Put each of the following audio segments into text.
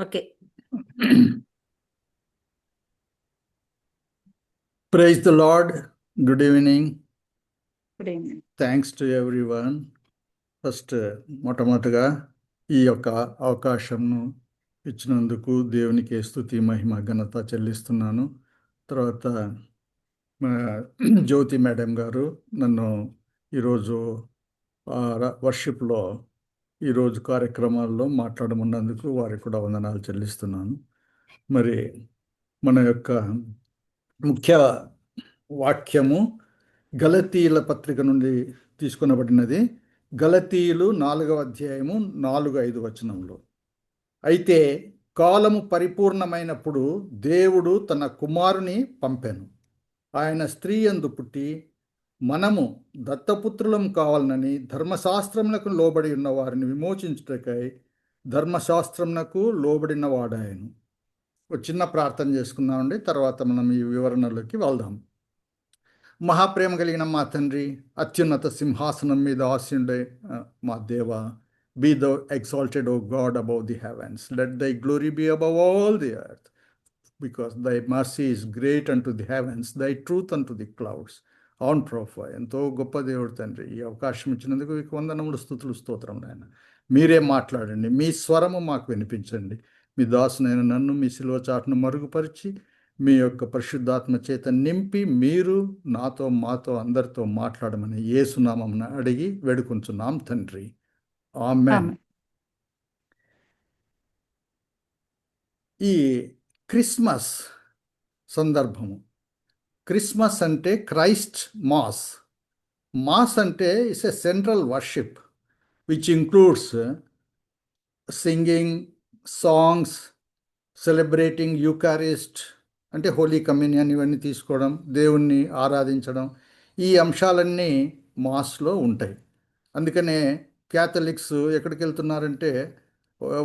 Okay. Praise the lord. Good evening. Good evening. Thanks to everyone. First మొట్టమొదటిగా ఈ యొక్క అవకాశంను ఇచ్చినందుకు దేవునికి స్తుతి మహిమ ఘనత చెల్లిస్తున్నాను. తర్వాత జ్యోతి మేడం గారు నన్ను ఈరోజు వర్షిప్లో ఈరోజు కార్యక్రమాల్లో మాట్లాడమన్నందుకు వారికి కూడా వందనాలు చెల్లిస్తున్నాను. మరి మన యొక్క ముఖ్య వాక్యము గలతీయుల పత్రిక నుండి తీసుకొనబడినది. గలతీయులు 4వ అధ్యాయము 4-5 వచనంలో, అయితే కాలము పరిపూర్ణమైనప్పుడు దేవుడు తన కుమారుని పంపెను. ఆయన స్త్రీ యందు పుట్టి మనము దత్తపుత్రులం కావాలనని ధర్మశాస్త్రమునకు లోబడి ఉన్న వారిని విమోచించుటకై ధర్మశాస్త్రమునకు లోబడిన వాడాయను. ఒక చిన్న ప్రార్థన చేసుకుందామండి, తర్వాత మనం ఈ వివరణలోకి వెళ్దాం. మహాప్రేమ కలిగిన మా తండ్రి, అత్యున్నత సింహాసనం మీద ఆసీనుడై మా దేవ, be thou exalted O God above the heavens, let thy glory be above all the earth, because thy mercy is great unto the heavens, thy truth unto the clouds. అవును ప్రభా, ఎంతో గొప్ప దేవుడు తండ్రి. ఈ అవకాశం ఇచ్చినందుకు మీకు వందనములు, స్తుతులు, స్తోత్రం నాయన. మీరే మాట్లాడండి, మీ స్వరము మాకు వినిపించండి. మీ దాసునైన నన్ను మీ శిలువ చాటును మరుగుపరిచి మీ యొక్క పరిశుద్ధాత్మ చేత నింపి మీరు నాతో మాతో అందరితో మాట్లాడమని యేసునామమున అడిగి వేడుకొంచున్నాం తండ్రి. ఆమేన్. ఈ క్రిస్మస్ సందర్భము, క్రిస్మస్ అంటే క్రైస్ట్ మాస్. మాస్ అంటే it's a central worship which includes singing, songs, celebrating Eucharist అంటే హోలీ కమ్యూనియన్, ఇవన్నీ తీసుకోవడం, దేవుణ్ణి ఆరాధించడం, ఈ అంశాలన్నీ మాస్లో ఉంటాయి. అందుకనే క్యాథలిక్స్ ఎక్కడికి వెళ్తున్నారంటే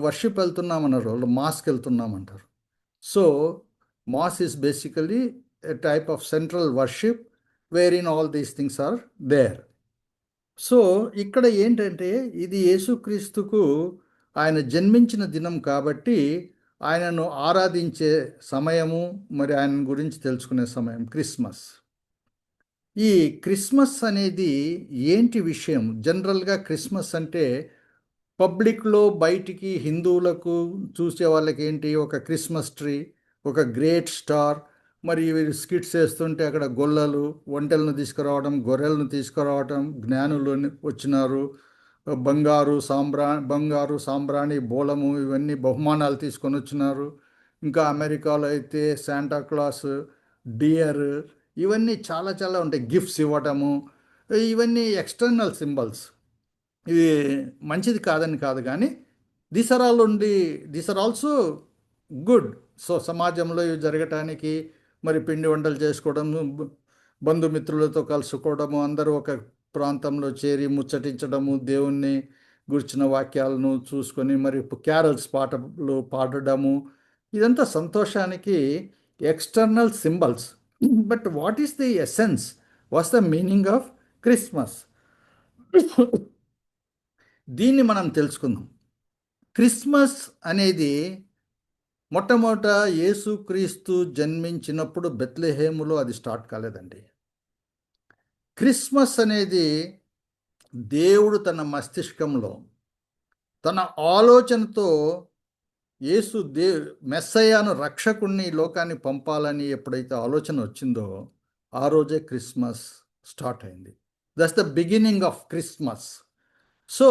వర్షిప్ వెళ్తున్నామన్నారు, వాళ్ళు మాస్కి వెళ్తున్నామంటారు. So mass is basically a type of central worship where in all these things are there. So ఇక్కడ ఏంటంటే ఇది యేసుక్రీస్తుకు ఆయన జన్మించిన దినం కాబట్టి ఆయనను ఆరాధించే సమయము, మరి ఆయన గురించి తెలుసుకునే సమయం క్రిస్మస్. ఈ క్రిస్మస్ అనేది ఏంటి విషయం? జనరల్గా క్రిస్మస్ అంటే పబ్లిక్లో బయటికి హిందువులకు చూసే వాళ్ళకి ఏంటి, ఒక క్రిస్మస్ ట్రీ, ఒక గ్రేట్ స్టార్, మరి వీరు స్కిట్స్ వేస్తుంటే అక్కడ గొల్లలు, ఒంటెలను తీసుకురావడం, గొర్రెలను తీసుకురావడం, జ్ఞానులు వచ్చినారు, బంగారు సాంబ్రాణి బోలము, ఇవన్నీ బహుమానాలు తీసుకొని వచ్చినారు. ఇంకా అమెరికాలో అయితే శాంటా క్లాస్, డియర్, ఇవన్నీ చాలా చాలా ఉంటాయి. గిఫ్ట్స్ ఇవ్వటము, ఇవన్నీ ఎక్స్టర్నల్ సింబల్స్. ఇది మంచిది కాదని కాదు, కానీ these are also good. So సమాజంలో ఇవి జరగటానికి మరి పిండి వంటలు చేసుకోవడం, బంధుమిత్రులతో కలుసుకోవడము, అందరూ ఒక ప్రాంతంలో చేరి ముచ్చటించడము, దేవుణ్ణి గుర్చిన వాక్యాలను చూసుకొని మరి క్యారల్స్ పాటలు పాడడము, ఇదంతా సంతోషానికి external symbols. But what is the essence, what's the meaning of Christmas? దీన్ని మనం తెలుసుకుందాం. క్రిస్మస్ అనేది మొట్టమొదట యేసుక్రీస్తు జన్మించినప్పుడు బెత్లెహేములో అది స్టార్ట్ కాలేదండి. క్రిస్మస్ అనేది దేవుడు తన మస్తిష్కంలో, తన ఆలోచనతో యేసు మెస్సయ్యాను, రక్షకుణ్ణి లోకాన్ని పంపాలని ఎప్పుడైతే ఆలోచన వచ్చిందో ఆ రోజే క్రిస్మస్ స్టార్ట్ అయింది. That's the beginning of Christmas. So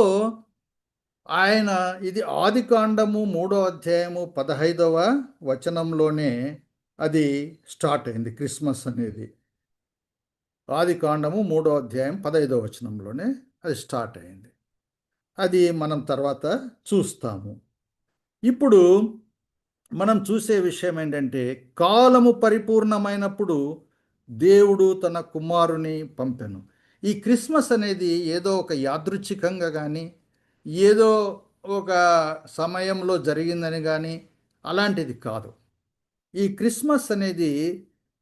ఆయన ఇది ఆదికాండము 3వ అధ్యాయము 15వ వచనంలోనే అది స్టార్ట్ అయింది. క్రిస్మస్ అనేది ఆదికాండము 3వ అధ్యాయం 15వ వచనంలోనే అది స్టార్ట్ అయింది. అది మనం తర్వాత చూస్తాము. ఇప్పుడు మనం చూసే విషయం ఏంటంటే, కాలము పరిపూర్ణమైనప్పుడు దేవుడు తన కుమారుని పంపెను. ఈ క్రిస్మస్ అనేది ఏదో ఒక యాదృచ్ఛికంగా కానీ, ఏదో ఒక సమయంలో జరిగిందని కానీ అలాంటిది కాదు. ఈ క్రిస్మస్ అనేది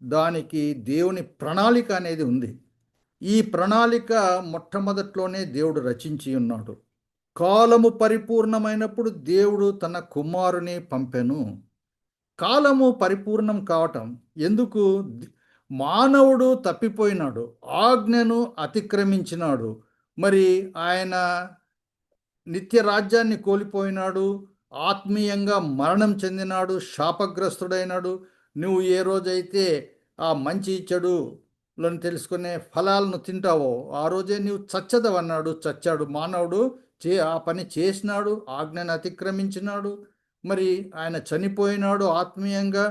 దానికి దేవుని ప్రణాళిక అనేది ఉంది. ఈ ప్రణాళిక మొట్టమొదట్లోనే దేవుడు రచించి ఉన్నాడు. కాలము పరిపూర్ణమైనప్పుడు దేవుడు తన కుమారుని పంపెను. కాలము పరిపూర్ణం కావటం ఎందుకు? మానవుడు తప్పిపోయినాడు, ఆజ్ఞను అతిక్రమించినాడు. మరి ఆయన నిత్య రాజ్యాన్ని కోల్పోయినాడు, ఆత్మీయంగా మరణం చెందినాడు, శాపగ్రస్తుడైనాడు. నువ్వు ఏ రోజైతే ఆ మంచి చెడులను తెలుసుకునే ఫలాలను తింటావో ఆ రోజే నీవు చచ్చదవన్నాడు. చచ్చాడు మానవుడు. ఆ పని చేసినాడు, ఆజ్ఞను అతిక్రమించినాడు. మరి ఆయన చనిపోయినాడు, ఆత్మీయంగా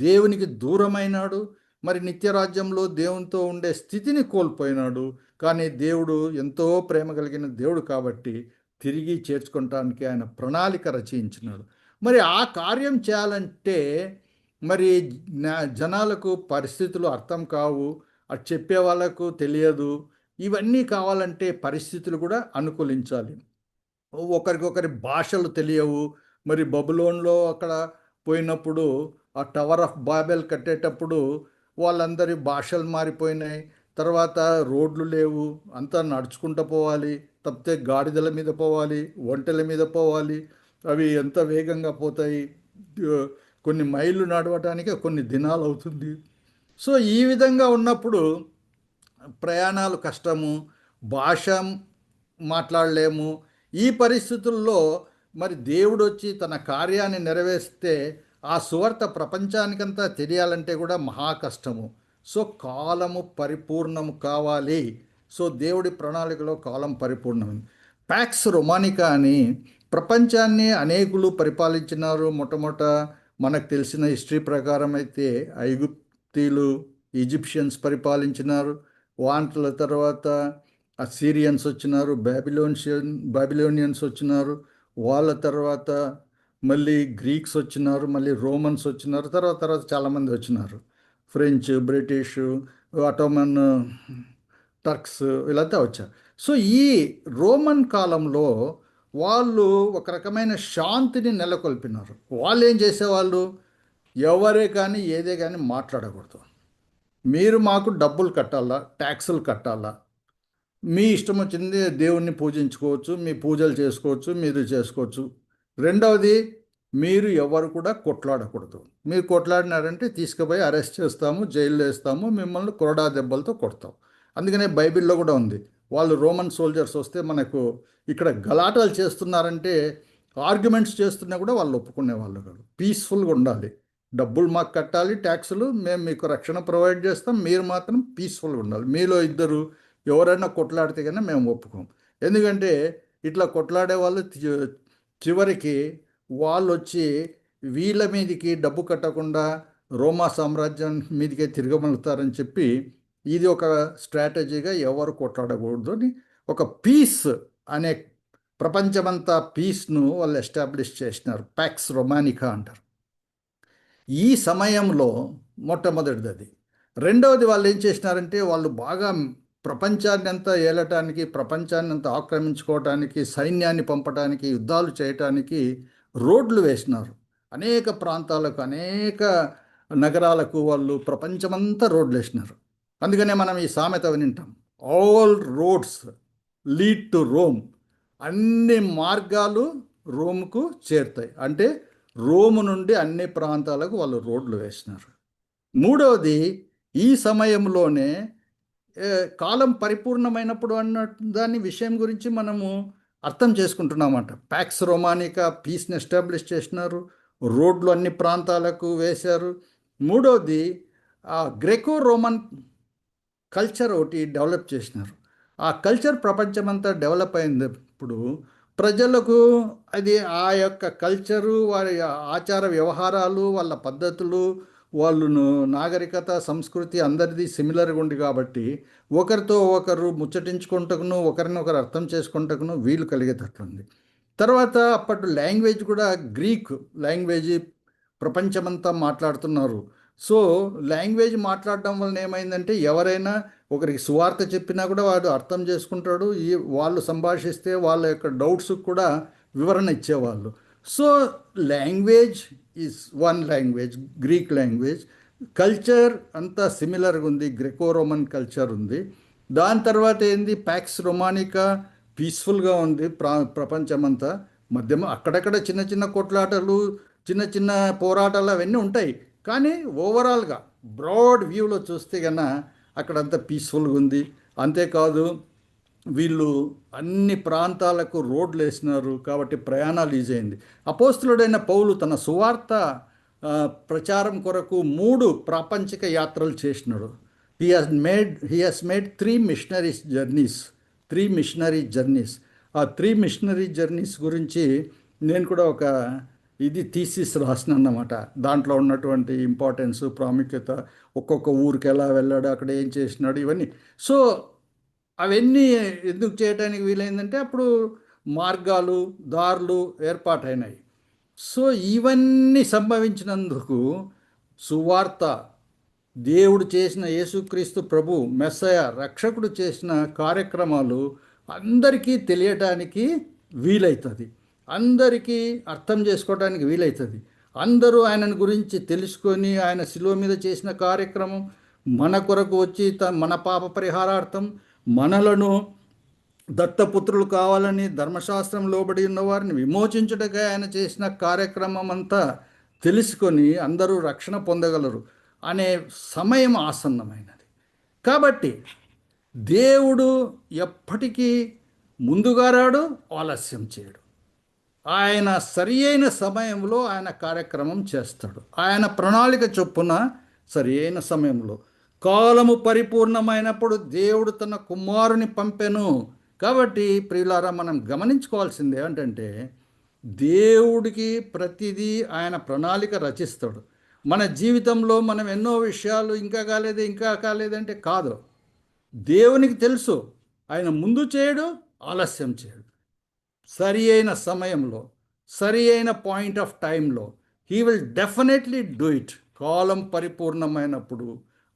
దేవునికి దూరమైనాడు. మరి నిత్యరాజ్యంలో దేవునితో ఉండే స్థితిని కోల్పోయినాడు. కానీ దేవుడు ఎంతో ప్రేమ కలిగిన దేవుడు కాబట్టి తిరిగి చేర్చుకోవటానికి ఆయన ప్రణాళిక రచించినాడు. మరి ఆ కార్యం చేయాలంటే మరి జనాలకు పరిస్థితులు అర్థం కావు, అది చెప్పే వాళ్ళకు తెలియదు. ఇవన్నీ కావాలంటే పరిస్థితులు కూడా అనుకూలించాలి. ఒకరికొకరి భాషలు తెలియవు. మరి బబులోన్లో అక్కడ పోయినప్పుడు ఆ టవర్ ఆఫ్ బాబెల్ కట్టేటప్పుడు వాళ్ళందరి భాషలు మారిపోయినాయి. తర్వాత రోడ్లు లేవు, అంతా నడుచుకుంటూ పోవాలి. తప్పితే గాడిదల మీద పోవాలి, ఒంటెల మీద పోవాలి. అవి ఎంత వేగంగా పోతాయి, కొన్ని మైళ్ళు నడవటానికి కొన్ని దినాలు అవుతుంది. సో ఈ విధంగా ఉన్నప్పుడు ప్రయాణాలు కష్టము, భాష మాట్లాడలేము. ఈ పరిస్థితుల్లో మరి దేవుడు వచ్చి తన కార్యాన్ని నెరవేర్స్తే ఆ సువార్త ప్రపంచానికంతా తెలియాలంటే కూడా మహా కష్టము. సో కాలము పరిపూర్ణము కావాలి. సో దేవుడి ప్రణాళికలో కాలం పరిపూర్ణమైంది. ప్యాక్స్ రొమానికా అని ప్రపంచాన్ని అనేకులు పరిపాలించినారు. మొట్టమొదట మనకు తెలిసిన హిస్టరీ ప్రకారం అయితే ఐగుప్తీలు, ఈజిప్షియన్స్ పరిపాలించినారు. వాంట్ల తర్వాత అసీరియన్స్ వచ్చినారు, బాబిలోనియన్స్ వచ్చినారు. వాళ్ళ తర్వాత మళ్ళీ గ్రీక్స్ వచ్చినారు, మళ్ళీ రోమన్స్ వచ్చినారు, తర్వాత తర్వాత చాలామంది వచ్చినారు. ఫ్రెంచ్, బ్రిటిష్, ఆటోమన్, టర్క్స్ వీళ్ళంతా వచ్చారు. సో ఈ రోమన్ కాలంలో వాళ్ళు ఒక రకమైన శాంతిని నెలకొల్పినారు. వాళ్ళు ఏం చేసేవాళ్ళు? ఎవరే కానీ ఏదే కానీ మాట్లాడకూడదు. మీరు మాకు డబ్బులు కట్టాలా, ట్యాక్సులు కట్టాలా, మీ ఇష్టం వచ్చింది దేవుణ్ణి పూజించుకోవచ్చు, మీ పూజలు చేసుకోవచ్చు, మీరు చేసుకోవచ్చు. రెండవది, మీరు ఎవరు కూడా కొట్లాడకూడదు. మీరు కొట్లాడినారంటే తీసుకుపోయి అరెస్ట్ చేస్తాము, జైల్లో వేస్తాము, మిమ్మల్ని కొరడా దెబ్బలతో కొడతాం. అందుకనే బైబిల్లో కూడా ఉంది. వాళ్ళు రోమన్ సోల్జర్స్ వస్తే మనకు ఇక్కడ గలాటాలు చేస్తున్నారంటే, ఆర్గ్యుమెంట్స్ చేస్తున్నా కూడా వాళ్ళు ఒప్పుకునే వాళ్ళు కాదు. పీస్ఫుల్గా ఉండాలి. డబ్బులు మాకు కట్టాలి, ట్యాక్సులు మేము మీకు రక్షణ ప్రొవైడ్ చేస్తాం, మీరు మాత్రం పీస్ఫుల్గా ఉండాలి. మీలో ఇద్దరు ఎవరైనా కొట్లాడితే కన్నా మేము ఒప్పుకోం. ఎందుకంటే ఇట్లా కొట్లాడే వాళ్ళు చివరికి వాళ్ళు వచ్చి వీళ్ళ మీదకి డబ్బు కట్టకుండా రోమా సామ్రాజ్యం మీదకే తిరగమలుతారని చెప్పి ఇది ఒక స్ట్రాటజీగా ఎవరు కొట్లాడకూడదు అని ఒక పీస్ అనే ప్రపంచమంతా పీస్ను వాళ్ళు ఎస్టాబ్లిష్ చేసినారు. ప్యాక్స్ రొమానికా అంటారు. ఈ సమయంలో మొట్టమొదటిది అది. రెండవది వాళ్ళు ఏం చేసినారంటే వాళ్ళు బాగా ప్రపంచాన్ని అంతా ఏలటానికి, ప్రపంచాన్ని అంతా ఆక్రమించుకోవటానికి, సైన్యాన్ని పంపటానికి, యుద్ధాలు చేయటానికి రోడ్లు వేసినారు. అనేక ప్రాంతాలకు, అనేక నగరాలకు వాళ్ళు ప్రపంచమంతా రోడ్లు వేసినారు. అందుకనే మనం ఈ సామెత వింటాం, all roads lead to Rome. అన్ని మార్గాలు రోమ్కు చేరుతాయి. అంటే రోము నుండి అన్ని ప్రాంతాలకు వాళ్ళు రోడ్లు వేసినారు. మూడవది, ఈ సమయంలోనే కాలం పరిపూర్ణమైనప్పుడు అన్న దాని విషయం గురించి మనము అర్థం చేసుకుంటున్నామంట. ప్యాక్స్ రొమానికా పీస్ని ఎస్టాబ్లిష్ చేసినారు, రోడ్లు అన్ని ప్రాంతాలకు వేశారు. మూడవది, ఆ గ్రెకో రోమన్ కల్చర్ ఒకటి డెవలప్ చేసినారు. ఆ కల్చర్ ప్రపంచమంతా డెవలప్ అయినప్పుడు ప్రజలకు అది ఆ యొక్క కల్చరు, వారి ఆచార వ్యవహారాలు, వాళ్ళ పద్ధతులు, వాళ్ళు నాగరికత, సంస్కృతి అందరిది సిమిలర్గా ఉంది కాబట్టి ఒకరితో ఒకరు ముచ్చటించుకుంటకును, ఒకరినొకరు అర్థం చేసుకుంటకును వీలు కలిగేటట్లుంది. తర్వాత అప్పటి లాంగ్వేజ్ కూడా గ్రీక్ లాంగ్వేజ్ ప్రపంచమంతా మాట్లాడుతున్నారు. సో లాంగ్వేజ్ మాట్లాడడం వలన ఏమైందంటే ఎవరైనా ఒకరికి సువార్త చెప్పినా కూడా వాడు అర్థం చేసుకుంటాడు. వాళ్ళు సంభాషిస్తే వాళ్ళ యొక్క డౌట్స్ కూడా వివరణ ఇచ్చేవాళ్ళు. So language is one language, Greek language. Culture అంతా సిమిలర్గా ఉంది, గ్రెకో రోమన్ కల్చర్ ఉంది. దాని తర్వాత ఏంది, ప్యాక్స్ రొమానికా పీస్ఫుల్గా ఉంది ప్రపంచమంతా. మధ్యమ అక్కడక్కడ చిన్న చిన్న కొట్లాటలు, చిన్న చిన్న పోరాటాలు అవన్నీ ఉంటాయి. కానీ ఓవరాల్గా బ్రాడ్ వ్యూలో చూస్తే కన్నా అక్కడంతా పీస్ఫుల్గా ఉంది. అంతేకాదు, వీళ్ళు అన్ని ప్రాంతాలకు రోడ్లు వేసినారు కాబట్టి ప్రయాణాలు ఈజీ అయింది. అపోస్తులుడైన పౌలు తన సువార్త ప్రచారం కొరకు 3 ప్రాపంచిక యాత్రలు చేసినాడు. He has made 3 missionary journeys. ఆ 3 మిషనరీ జర్నీస్ గురించి నేను కూడా ఒక థీసిస్ రాసిన అన్నమాట. దాంట్లో ఉన్నటువంటి ఇంపార్టెన్స్, ప్రాముఖ్యత, ఒక్కొక్క ఊరికి ఎలా వెళ్ళాడు, అక్కడ ఏం చేసినాడు, ఇవన్నీ. సో అవన్నీ ఎందుకు చేయడానికి వీలైందంటే అప్పుడు మార్గాలు, దారులు ఏర్పాటైనాయి. సో ఇవన్నీ సంభవించినందుకు సువార్త, దేవుడు చేసిన, యేసుక్రీస్తు ప్రభు మెస్సయ రక్షకుడు చేసిన కార్యక్రమాలు అందరికీ తెలియటానికి వీలవుతుంది, అందరికీ అర్థం చేసుకోవడానికి వీలవుతుంది. అందరూ ఆయనను గురించి తెలుసుకొని ఆయన శిలువ మీద చేసిన కార్యక్రమం, మన కొరకు వచ్చి మన పాప పరిహారార్థం మనలను దత్తపుత్రులు కావాలని ధర్మశాస్త్రం లోబడి ఉన్న వారిని విమోచించుటగా ఆయన చేసిన కార్యక్రమం అంతా తెలుసుకొని అందరూ రక్షణ పొందగలరు అనే సమయం ఆసన్నమైనది. కాబట్టి దేవుడు ఎప్పటికీ ముందుగా రాడు, ఆలస్యం చేయడు. ఆయన సరి అయిన సమయంలో ఆయన కార్యక్రమం చేస్తాడు. ఆయన ప్రణాళిక చొప్పున సరి అయిన సమయంలో కాలము పరిపూర్ణమైనప్పుడు దేవుడు తన కుమారుని పంపెను. కాబట్టి ప్రియులారా, మనం గమనించుకోవాల్సింది ఏంటంటే దేవుడికి ప్రతిదీ ఆయన ప్రణాళిక రచిస్తాడు. మన జీవితంలో మనం ఎన్నో విషయాలు ఇంకా కాలేదంటే కాదు. దేవునికి తెలుసు, ఆయన ముందు చేయడు, ఆలస్యం చేయడు. సరి అయిన సమయంలో, సరి అయిన పాయింట్ ఆఫ్ టైంలో he will definitely do it. కాలం పరిపూర్ణమైనప్పుడు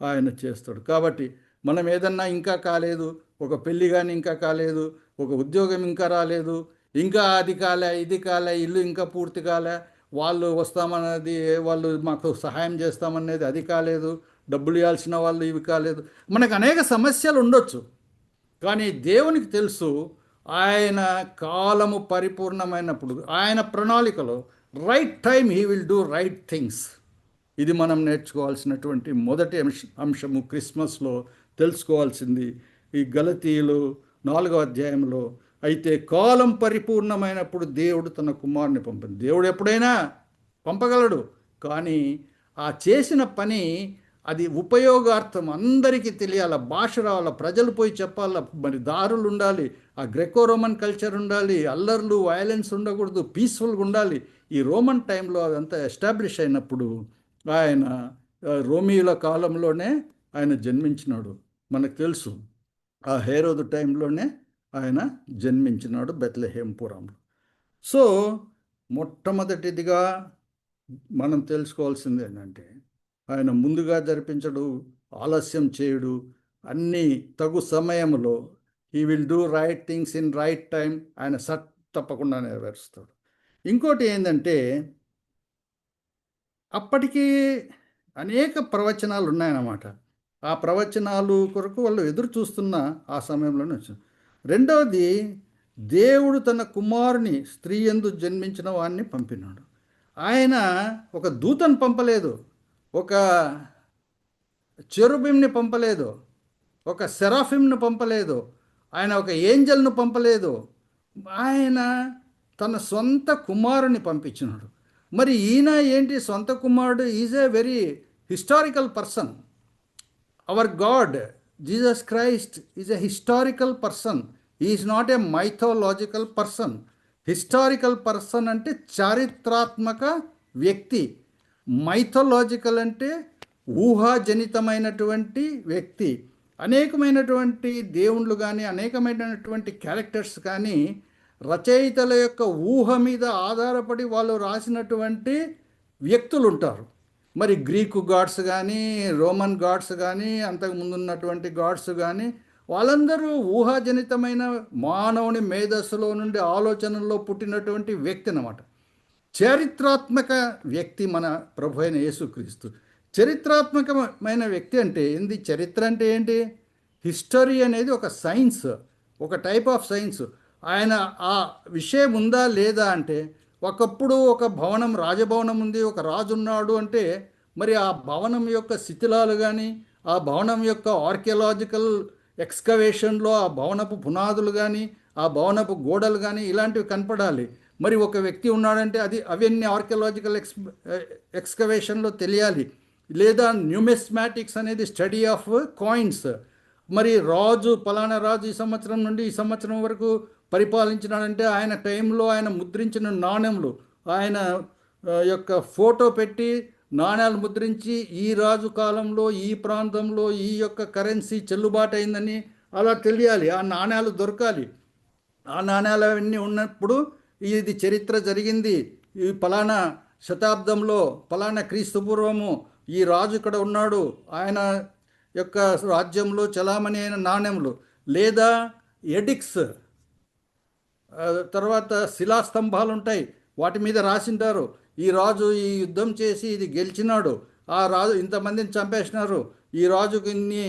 ఆయన చేస్తాడు. కాబట్టి మనం ఏదన్నా ఇంకా కాలేదు, ఒక పెళ్ళి కానీ ఇంకా కాలేదు, ఒక ఉద్యోగం ఇంకా రాలేదు, ఇంకా అది కాలే, ఇది కాలే, ఇల్లు ఇంకా పూర్తి కాలే, వాళ్ళు వస్తామన్నది, వాళ్ళు మాకు సహాయం చేస్తామనేది అది కాలేదు, డబ్బులు ఇవ్వాల్సిన వాళ్ళు ఇవి కాలేదు, మనకు అనేక సమస్యలు ఉండొచ్చు. కానీ దేవునికి తెలుసు, ఆయన కాలము పరిపూర్ణమైనప్పుడు ఆయన ప్రణాళికలో right time he will do right things. ఇది మనం నేర్చుకోవాల్సినటువంటి మొదటి అంశము. క్రిస్మస్లో తెలుసుకోవాల్సింది ఈ గలతీయులు 4వ అధ్యాయంలో, అయితే కాలం పరిపూర్ణమైనప్పుడు దేవుడు తన కుమారుని పంపింది. దేవుడు ఎప్పుడైనా పంపగలడు, కానీ ఆ చేసిన పని అది ఉపయోగార్థం, అందరికీ తెలియాల, భాష రావాల, ప్రజలు పోయి చెప్పాల, మరి దారులు ఉండాలి, ఆ గ్రెకో రోమన్ కల్చర్ ఉండాలి, అల్లర్లు, వైలెన్స్ ఉండకూడదు, పీస్ఫుల్గా ఉండాలి. ఈ రోమన్ టైంలో అదంతా ఎస్టాబ్లిష్ అయినప్పుడు ఆయన రోమియోల కాలంలోనే ఆయన జన్మించినాడు. మనకు తెలుసు, ఆ హేరోదు టైంలోనే ఆయన జన్మించినాడు బెత్లెహేంపురంలో. సో మొట్టమొదటిదిగా మనం తెలుసుకోవాల్సింది ఏంటంటే ఆయన ముందుగా జరిపించడు, ఆలస్యం చేయడు, అన్నీ తగు సమయంలో he will do right things in right time. ఆయన తప్పకుండా నెరవేరుస్తాడు. ఇంకోటి ఏంటంటే అప్పటికీ అనేక ప్రవచనాలు ఉన్నాయన్నమాట. ఆ ప్రవచనాలు కొరకు వాళ్ళు ఎదురు చూస్తున్న ఆ సమయంలోనే వచ్చింది. రెండవది, దేవుడు తన కుమారుని స్త్రీ యందు జన్మించిన వాడిని పంపినాడు. ఆయన ఒక దూతను పంపలేదు, ఒక చెరుబింని పంపలేదు, ఒక సెరాఫిమ్ను పంపలేదు, ఆయన ఒక ఏంజల్ను పంపలేదు. ఆయన తన సొంత కుమారుని పంపించినాడు. మరి ఈయన ఏంటి, సొంత కుమారుడు is a very historical person. Our God Jesus Christ is a historical person. He is not a mythological person. Historical person అంటే చారిత్రాత్మక వ్యక్తి. మైథాలజికల్ అంటే ఊహాజనితమైనటువంటి వ్యక్తి. అనేకమైనటువంటి దేవుళ్ళు కానీ, అనేకమైనటువంటి క్యారెక్టర్స్ కానీ రచయితల యొక్క ఊహ మీద ఆధారపడి వాళ్ళు రాసినటువంటి వ్యక్తులు ఉంటారు. మరి గ్రీకు గాడ్స్ కానీ, రోమన్ గాడ్స్ కానీ, అంతకుముందు ఉన్నటువంటి గాడ్స్ కానీ, వాళ్ళందరూ ఊహాజనితమైన మానవుని మేధస్సులో నుండి ఆలోచనల్లో పుట్టినటువంటి వ్యక్తి అన్నమాట. చారిత్రాత్మక వ్యక్తి మన ప్రభు అయిన యేసుక్రీస్తు. చరిత్రాత్మకమైన వ్యక్తి అంటే ఏంది? చరిత్ర అంటే ఏంటి? హిస్టరీ అనేది ఒక సైన్స్, ఒక టైప్ ఆఫ్ సైన్స్. ఆయన ఆ విషయం ఉందా లేదా అంటే, ఒకప్పుడు ఒక భవనం రాజభవనం ఉంది, ఒక రాజు ఉన్నాడు అంటే, మరి ఆ భవనం యొక్క శిథిలాలు కానీ, ఆ భవనం యొక్క ఆర్కియలాజికల్ ఎక్స్కవేషన్లో ఆ భవనపు పునాదులు కానీ, ఆ భవనపు గోడలు కానీ ఇలాంటివి కనపడాలి. మరి ఒక వ్యక్తి ఉన్నాడంటే అది అవన్నీ ఆర్కియలాజికల్ ఎక్స్కవేషన్లో తెలియాలి. లేదా న్యూమిస్మాటిక్స్ అనేది స్టడీ ఆఫ్ కాయిన్స్. మరి రాజు పలానా రాజు ఈ సంవత్సరం నుండి ఈ సంవత్సరం వరకు పరిపాలించినాడంటే ఆయన టైంలో ఆయన ముద్రించిన నాణెంలు, ఆయన యొక్క ఫోటో పెట్టి నాణ్యాలు ముద్రించి ఈ రాజు కాలంలో ఈ ప్రాంతంలో ఈ యొక్క కరెన్సీ చెల్లుబాటు అయిందని అలా తెలియాలి. ఆ నాణ్యాలు దొరకాలి. ఆ నాణ్యాలు అవన్నీ ఉన్నప్పుడు ఇది చరిత్ర జరిగింది, ఈ పలానా శతాబ్దంలో పలానా క్రీస్తు పూర్వము ఈ రాజు ఇక్కడ ఉన్నాడు, ఆయన యొక్క రాజ్యంలో చలామణి అయిన నాణ్యములు, లేదా ఎడిక్స్, తర్వాత శిలాస్తంభాలు ఉంటాయి, వాటి మీద రాసింటారు ఈ రాజు ఈ యుద్ధం చేసి ఇది గెలిచినాడు, ఆ రాజు ఇంతమందిని చంపేసినారు, ఈ రాజుకి ఇన్ని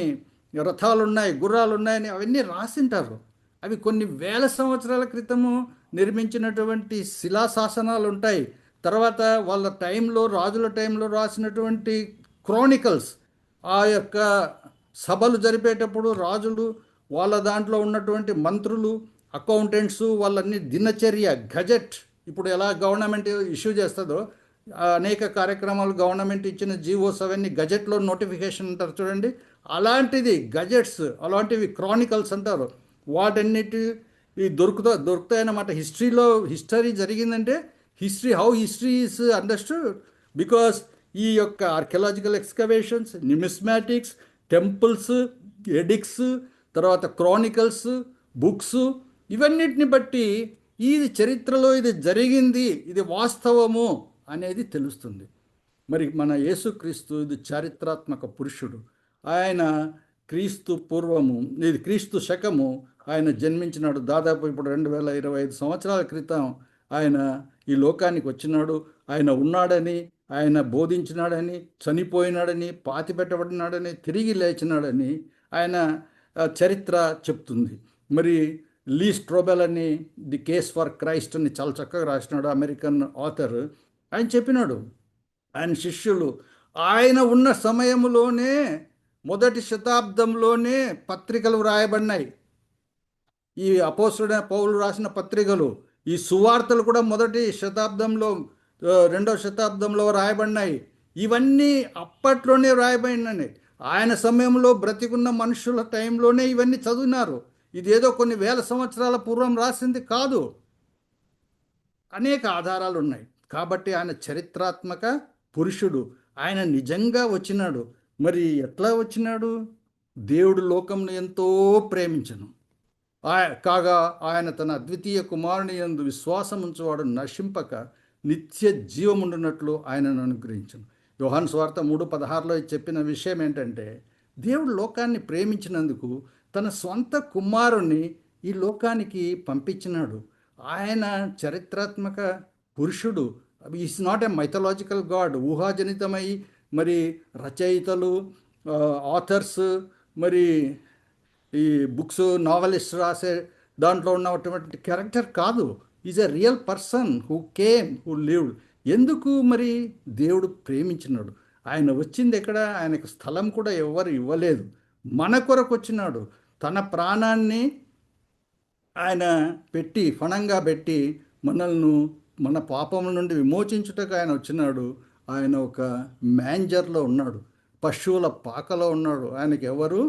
రథాలు ఉన్నాయి, గుర్రాలు ఉన్నాయని అవన్నీ రాసింటారు. అవి కొన్ని వేల సంవత్సరాల క్రితము నిర్మించినటువంటి శిలాశాసనాలు ఉంటాయి. తర్వాత వాళ్ళ టైంలో రాజుల టైంలో రాసినటువంటి క్రానికల్స్, ఆ యొక్క సభలు జరిపేటప్పుడు రాజులు వాళ్ళ దాంట్లో ఉన్నటువంటి మంత్రులు అకౌంటెంట్స్ వాళ్ళన్ని దినచర్య గజెట్, ఇప్పుడు ఎలా గవర్నమెంట్ ఇష్యూ చేస్తుందో అనేక కార్యక్రమాలు గవర్నమెంట్ ఇచ్చిన జీవోస్ అవన్నీ గజెట్లో నోటిఫికేషన్ అంటారు చూడండి, అలాంటిది గజెట్స్, అలాంటివి క్రానికల్స్ అంటారు. వాటన్నిటి దొరుకుతాయన్నమాట. హిస్టరీ జరిగిందంటే how history is understood because ఈ యొక్క archaeological excavations, numismatics, temples, edicts, తర్వాత క్రానికల్స్, బుక్స్, ఇవన్నిటిని బట్టి ఇది చరిత్రలో ఇది జరిగింది, ఇది వాస్తవము అనేది తెలుస్తుంది. మరి మన యేసుక్రీస్తు ఇది చారిత్రాత్మక పురుషుడు. ఆయన క్రీస్తు పూర్వము, ఇది క్రీస్తు శకము ఆయన జన్మించినాడు. దాదాపు ఇప్పుడు 2025 సంవత్సరాల క్రితం ఆయన ఈ లోకానికి వచ్చినాడు. ఆయన ఉన్నాడని, ఆయన బోధించినాడని, చనిపోయినాడని, పాతిపెట్టబడినాడని, తిరిగి లేచినాడని ఆయన చరిత్ర చెప్తుంది. మరి లీ స్ట్రోబెల్ అని ది కేస్ ఫర్ క్రైస్ట్ అని చాలా చక్కగా రాసినాడు, అమెరికన్ ఆథర్. ఆయన చెప్పినాడు, ఆయన శిష్యులు ఆయన ఉన్న సమయంలోనే మొదటి శతాబ్దంలోనే పత్రికలు వ్రాయబడినాయి. ఈ అపోస్తుడైన పౌలు రాసిన పత్రికలు, ఈ సువార్తలు కూడా మొదటి శతాబ్దంలో, రెండవ శతాబ్దంలో రాయబడినాయి. ఇవన్నీ అప్పట్లోనే రాయబడినాయి. ఆయన సమయంలో బ్రతికున్న మనుషుల టైంలోనే ఇవన్నీ చదివినారు. ఇదేదో కొన్ని వేల సంవత్సరాల పూర్వం రాసింది కాదు, అనేక ఆధారాలు ఉన్నాయి. కాబట్టి ఆయన చరిత్రాత్మక పురుషుడు. ఆయన నిజంగా వచ్చినాడు. మరి ఎట్లా వచ్చినాడు? దేవుడు లోకంను ఎంతో ప్రేమించను కాగా ఆయన తన అద్వితీయ కుమారుని యందు విశ్వాసం ఉంచువాడు నశింపక నిత్య జీవముండునట్లు ఆయనను అనుగ్రహించను. యోహాను సువార్త 3:16లో చెప్పిన విషయం ఏంటంటే, దేవుడు లోకాన్ని ప్రేమించినందుకు తన స్వంత కుమారుణ్ణి ఈ లోకానికి పంపించినాడు. ఆయన చరిత్రాత్మక పురుషుడు. Is not a mythological god. ఊహాజనితమై మరి రచయితలు, ఆథర్స్, మరి ఈ బుక్స్, నావలిస్ట్ రాసే దాంట్లో ఉన్నటువంటి క్యారెక్టర్ కాదు. Is a real person who came, who lived. ఎందుకు మరి దేవుడు ప్రేమించినాడు? ఆయన వచ్చింది ఎక్కడ? ఆయనకు స్థలం కూడా ఎవరు ఇవ్వలేదు. మన కొరకు వచ్చినాడు. తన ప్రాణాన్ని ఆయన పెట్టి, ఫణంగా పెట్టి మనల్ని మన పాపముల నుండి విమోచించుటకు ఆయన వచ్చినాడు. ఆయన ఒక మ్యాంజర్లో ఉన్నాడు, పశువుల పాకలో ఉన్నాడు. ఆయనకి ఎవరు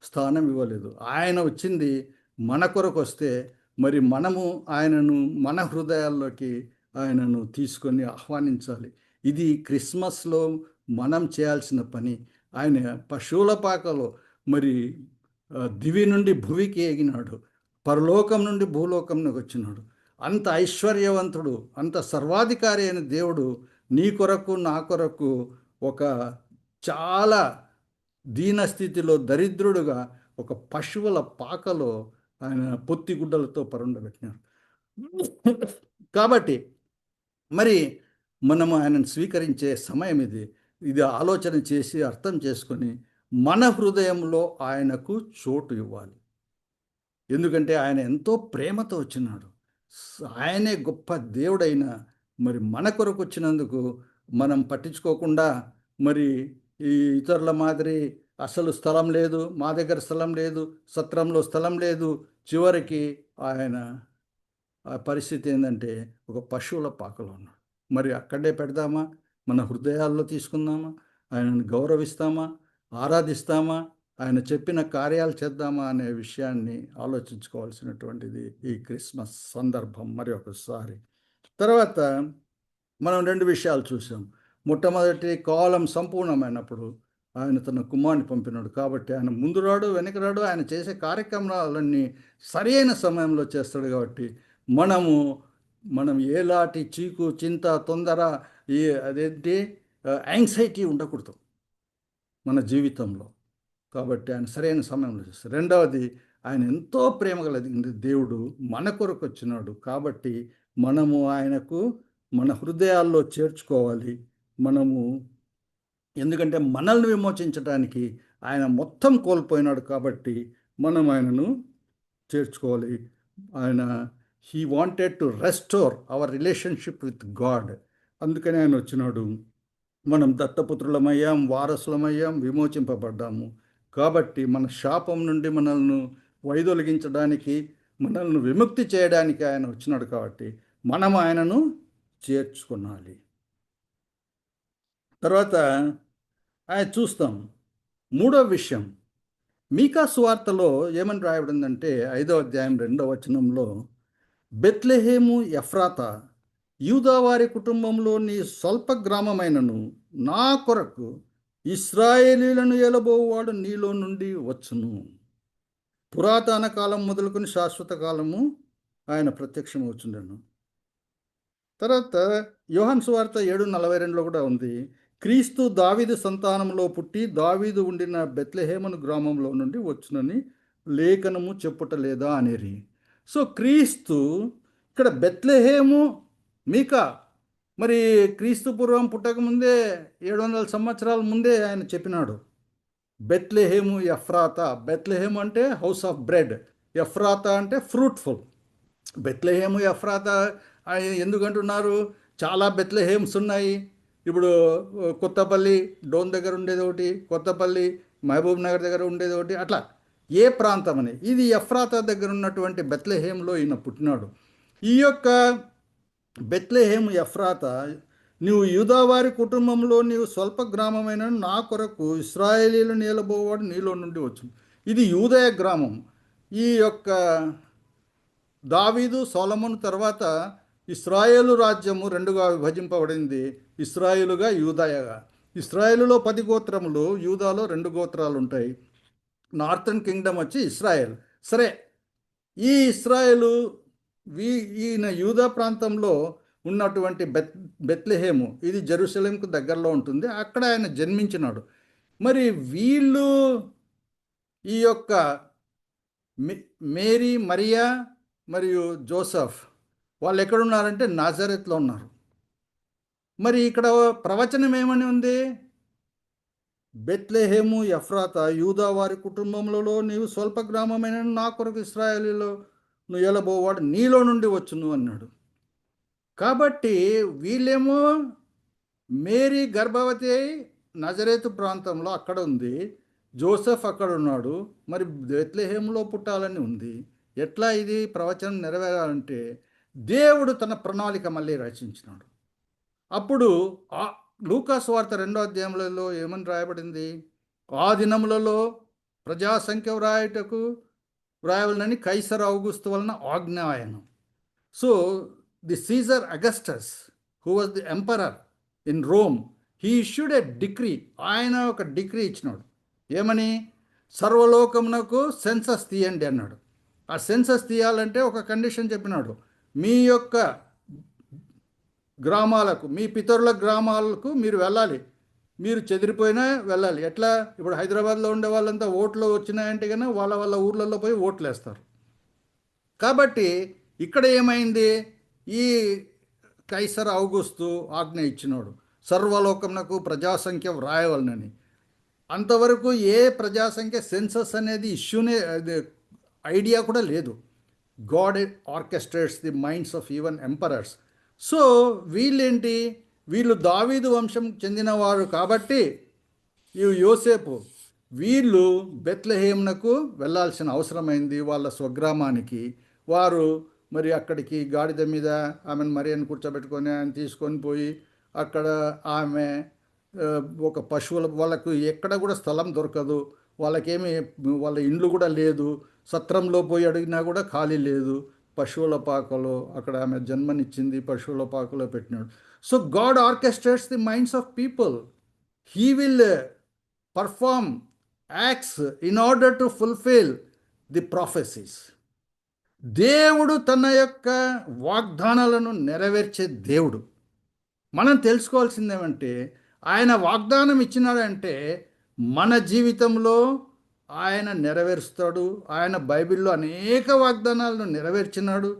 స్థానం ఇవ్వలేదు. ఆయన వచ్చింది మన కొరకు వస్తే మరి మనము ఆయనను మన హృదయాల్లోకి ఆయనను తీసుకొని ఆహ్వానించాలి. ఇది క్రిస్మస్లో మనం చేయాల్సిన పని. ఆయన పశువుల పాకలో మరి దివి నుండి భువికి ఎగినాడు, పరలోకం నుండి భూలోకంలోకి వచ్చినాడు. అంత ఐశ్వర్యవంతుడు, అంత సర్వాధికారి అయిన దేవుడు నీ కొరకు నా కొరకు ఒక చాలా దీనస్థితిలో దరిద్రుడుగా ఒక పశువుల పాకలో ఆయన పొత్తిగుడ్డలతో పరుండబెట్టినారు. కాబట్టి మరి మనము ఆయనను స్వీకరించే సమయం ఇది. ఇది ఆలోచన చేసి అర్థం చేసుకొని మన హృదయంలో ఆయనకు చోటు ఇవ్వాలి. ఎందుకంటే ఆయన ఎంతో ప్రేమతో వచ్చినాడు. ఆయనే గొప్ప దేవుడైన మరి మన కొరకు వచ్చినందుకు మనం పట్టించుకోకుండా మరి ఈ ఇతరుల మాదిరి అసలు స్థలం లేదు, మా దగ్గర స్థలం లేదు, సత్రంలో స్థలం లేదు, చివరికి ఆయన ఆ పరిస్థితి ఏంటంటే ఒక పశువుల పాకలో ఉన్నాడు. మరి అక్కడే పెడదామా, మన హృదయాల్లో తీసుకుందామా, ఆయనను గౌరవిస్తామా, ఆరాధిస్తామా, ఆయన చెప్పిన కార్యాలు చేద్దామా అనే విషయాన్ని ఆలోచించుకోవాల్సినటువంటిది ఈ క్రిస్మస్ సందర్భం మరి ఒకసారి. తర్వాత మనం 2 విషయాలు చూసాం. మొట్టమొదటి కాలం సంపూర్ణమైనప్పుడు ఆయన తన కుమారుని పంపినాడు. కాబట్టి ఆయన ముందు రాడు, వెనక రాడు. ఆయన చేసే కార్యక్రమాలన్నీ సరైన సమయంలో చేస్తాడు. కాబట్టి మనం ఎలాంటి చీకు, చింత, తొందర, ఈ అదేంటి యాంగ్జైటీ ఉండకూడదు మన జీవితంలో. కాబట్టి ఆయన సరైన సమయంలో చేస్తాడు. రెండవది, ఆయన ఎంతో ప్రేమ కలిగిన దేవుడు మన కొరకు వచ్చినాడు. కాబట్టి మనము ఆయనకు మన హృదయాల్లో చేర్చుకోవాలి. ఎందుకంటే మనల్ని విమోచించడానికి ఆయన మొత్తం కోల్పోయినాడు. కాబట్టి మనం ఆయనను చేర్చుకోవాలి. He wanted to restore our relationship with God. అందుకని ఆయన వచ్చినాడు. మనం దత్తపుత్రులమయ్యాం, వారసులమయ్యాం, విమోచింపబడ్డాము. కాబట్టి మన శాపం నుండి మనల్ని వైదొలిగించడానికి, మనల్ని విముక్తి చేయడానికి ఆయన వచ్చినాడు. కాబట్టి మనం ఆయనను చేర్చుకోవాలి. తర్వాత ఆయన చూస్తాం. మూడో విషయం, మీకా సువార్తలో ఏమని రాయబడిందంటే 5వ అధ్యాయం 2వ వచనంలో, బెత్లెహేము ఎఫ్రాతా, యూదావారి కుటుంబంలోని స్వల్ప గ్రామమైనను నా కొరకు ఇశ్రాయేలీలను ఏలబోవాడు నీలో నుండి వచ్చును. పురాతన కాలం మొదలుకొని శాశ్వత కాలము ఆయన ప్రత్యక్షమవుచుండెను. తర్వాత యోహాను సువార్త 7:42లో కూడా ఉంది, క్రీస్తు దావీదు సంతానంలో పుట్టి దావీదు ఉండిన బెత్లెహేమును గ్రామంలో నుండి వచ్చునని లేఖనము చెప్పుటలేదా అనేరి. సో క్రీస్తు ఇక్కడ బెత్లెహేము, మీకా, మరి క్రీస్తు పూర్వం పుట్టకముందే 700 సంవత్సరాల ముందే ఆయన చెప్పినాడు. బెత్లెహేము ఎఫ్రాతా, బెత్లెహేము అంటే హౌస్ ఆఫ్ బ్రెడ్, ఎఫ్రాతా అంటే ఫ్రూట్ఫుల్. బెత్లెహేము ఎఫ్రాతా ఎందుకంటున్నారు? చాలా బెత్లెహేమ్స్ ఉన్నాయి. ఇప్పుడు కొత్తపల్లి డోన్ దగ్గర ఉండేది ఒకటి, కొత్తపల్లి మహబూబ్ నగర్ దగ్గర ఉండేది ఒకటి, అట్లా ఏ ప్రాంతం అని. ఇది ఎఫ్రాతా దగ్గర ఉన్నటువంటి బెత్లెహేంలో ఈయన పుట్టినాడు. ఈ యొక్క బెత్లెహేము ఎఫ్రాతా, నీవు యూదావారి కుటుంబంలో నీవు స్వల్ప గ్రామమైన నా కొరకు ఇశ్రాయేలీలు నిలబోవాడు నీలో నుండి వచ్చును. ఇది యూదయ గ్రామం. ఈ యొక్క దావీదు సొలొమోను తర్వాత ఇశ్రాయేలు రాజ్యము రెండుగా విభజింపబడింది, ఇశ్రాయేలుగా, యూదాయగా. ఇశ్రాయేలులో 10 గోత్రములు, యూదాలో 2 గోత్రాలు ఉంటాయి. నార్థన్ కింగ్డమ్ వచ్చి ఇశ్రాయేల్. సరే, ఈ ఇశ్రాయేలు ఈయన యూదా ప్రాంతంలో ఉన్నటువంటి బెత్లెహేము, ఇది జెరూసలేంకు దగ్గరలో ఉంటుంది. అక్కడ ఆయన జన్మించినాడు. మరి వీళ్ళు ఈ యొక్క మేరీ, మరియా మరియు జోసఫ్ వాళ్ళు ఎక్కడున్నారంటే నాజరేత్లో ఉన్నారు. మరి ఇక్కడ ప్రవచనం ఏమని ఉంది? బెత్లెహేము ఎఫ్రాతా, యూదా వారి కుటుంబంలో నీవు స్వల్ప గ్రామమైన నా కొరకు ఇశ్రాయేలీలో నువ్వు ఏలబోవాడు నీలో నుండి వచ్చును అన్నాడు. కాబట్టి వీళ్ళేమో మేరీ గర్భవతి అయి నజరేతు ప్రాంతంలో అక్కడ ఉంది, జోసెఫ్ అక్కడ ఉన్నాడు, మరి బెత్లెహేములో పుట్టాలని ఉంది. ఎట్లా ఇది ప్రవచనం నెరవేరాలంటే దేవుడు తన ప్రణాళిక మళ్ళీ రచించినాడు. అప్పుడు లూకా సువార్త 2వ అధ్యాయంలో ఏమని రాయబడింది? ఆ దినములలో ప్రజాసంఖ్య వ్రాయవలనని కైసర్ ఔగుస్తు వలన ఆజ్ఞ ఆయను. So the Caesar Augustus, who was the emperor in Rome, he issued a decree. ఆయన ఒక డిక్రీ ఇచ్చినాడు. ఏమని? సర్వలోకమునకు సెన్సస్ తీయండి అన్నాడు. ఆ సెన్సస్ తీయాలంటే ఒక కండిషన్ చెప్పినాడు, మీ యొక్క గ్రామాలకు, మీ పితరుల గ్రామాలకు మీరు వెళ్ళాలి, మీరు చెదిరిపోయినా వెళ్ళాలి. ఎట్లా? ఇప్పుడు హైదరాబాద్లో ఉండే వాళ్ళంతా ఓట్లు వచ్చినాయంటే కన్నా వాళ్ళ ఊర్లలో పోయి ఓట్లు వేస్తారు. కాబట్టి ఇక్కడ ఏమైంది? ఈ కైసర్ ఔగుస్తు ఆజ్ఞ ఇచ్చినాడు, సర్వలోకమునకు ప్రజాసంఖ్య వ్రాయవలనని. అంతవరకు ఏ ప్రజాసంఖ్య సెన్సస్ అనేది ఇష్యూనే ఐడియా కూడా లేదు. God orchestrates the minds of even emperors. So వీళ్ళేంటి, వీళ్ళు దావీదు వంశం చెందినవారు కాబట్టి ఈ యోసేపు వీళ్ళు బెత్లెహేమునకు వెళ్ళాల్సిన అవసరమైంది. వాళ్ళ స్వగ్రామానికి వారు మరి అక్కడికి గాడిద మీద ఆమెను మరియను కూర్చోబెట్టుకొని ఆయన తీసుకొని పోయి అక్కడ ఆమె ఆ, ఒక పశువుల వాళ్ళకు ఎక్కడ కూడా స్థలం దొరకదు. వాళ్ళకేమి వాళ్ళ ఇండ్లు కూడా లేదు. సత్రంలో పోయి అడిగినా కూడా ఖాళీ లేదు. పశువుల పాకలో అక్కడ ఆమె జన్మనిచ్చింది, పశువుల పాకలో పెట్టినాడు. So God orchestrates the minds of people. He will perform acts in order to fulfil the prophecies. దేవుడు తన యొక్క వాగ్దానాలను నెరవేర్చే దేవుడు. మనం తెలుసుకోవాల్సిందేమంటే ఆయన వాగ్దానం ఇచ్చినాడంటే మన జీవితంలో ఆయన నెరవేరుస్తాడు. ఆయన బైబిల్లో అనేక వాగ్దానాలను నెరవేర్చినాడు.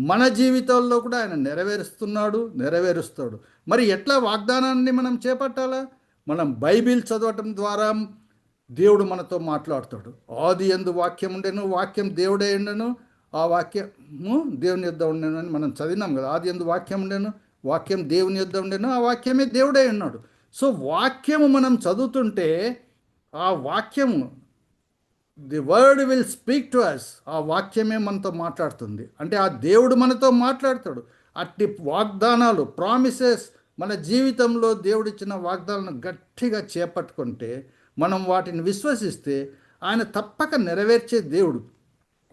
మన జీవితాల్లో కూడా ఆయన నెరవేరుస్తాడు. మరి ఎట్లా వాగ్దానాన్ని మనం చేపట్టాలా? మనం బైబిల్ చదవటం ద్వారా దేవుడు మనతో మాట్లాడతాడు. ఆది యందు వాక్యం ఉండెను, వాక్యం దేవుడే ఉండెను, ఆ వాక్యము దేవుని యొద్ద ఉండెను అని మనం చదివినాం కదా. ఆది యందు వాక్యం ఉండెను, వాక్యం దేవుని యొద్ద ఉండెను, ఆ వాక్యమే దేవుడే ఉన్నాడు. సో వాక్యము మనం చదువుతుంటే ఆ వాక్యము, the word will speak to us. ఆ వాక్యమే మనతో మాట్లాడుతుంది. అంటే ఆ దేవుడు మనతో మాట్లాడతాడు. అట్టి వాగ్దానాలు, ప్రామిసెస్, మన జీవితంలో దేవుడిచ్చిన వాగ్దానాలను గట్టిగా చేపట్టుకుంటే, మనం వాటిని విశ్వసిస్తే ఆయన తప్పక నెరవేర్చే దేవుడు.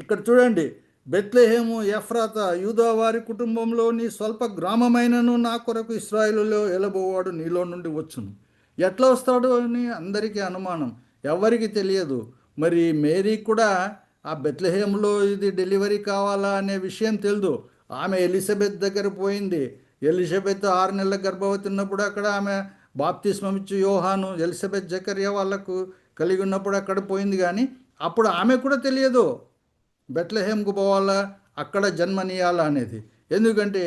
ఇక్కడ చూడండి, బెత్లెహేము ఎఫ్రాత యూదా వారి కుటుంబంలోని స్వల్ప గ్రామమైనను నా కొరకు ఇశ్రాయేలులో ఎలబోవాడు నీలో నుండి వచ్చును. ఎట్లా వస్తాడు అని అందరికీ అనుమానం, ఎవరికి తెలియదు. మరి మేరీ కూడా ఆ బెత్లెహేములో ఇది డెలివరీ కావాలా అనే విషయం తెలియదు. ఆమె ఎలిజబెత్ దగ్గర పోయింది. ఎలిజబెత్ 6 నెలల గర్భవతి ఉన్నప్పుడు అక్కడ ఆమె బాప్తిస్మం ఇచ్చి యోహాను, ఎలిజబెత్ జకర్యా వాళ్ళకు కలిగి ఉన్నప్పుడు అక్కడ పోయింది. కానీ అప్పుడు ఆమె కూడా తెలియదు బెత్లెహేమ్కు పోవాలా, అక్కడ జన్మనీయాలా అనేది. ఎందుకంటే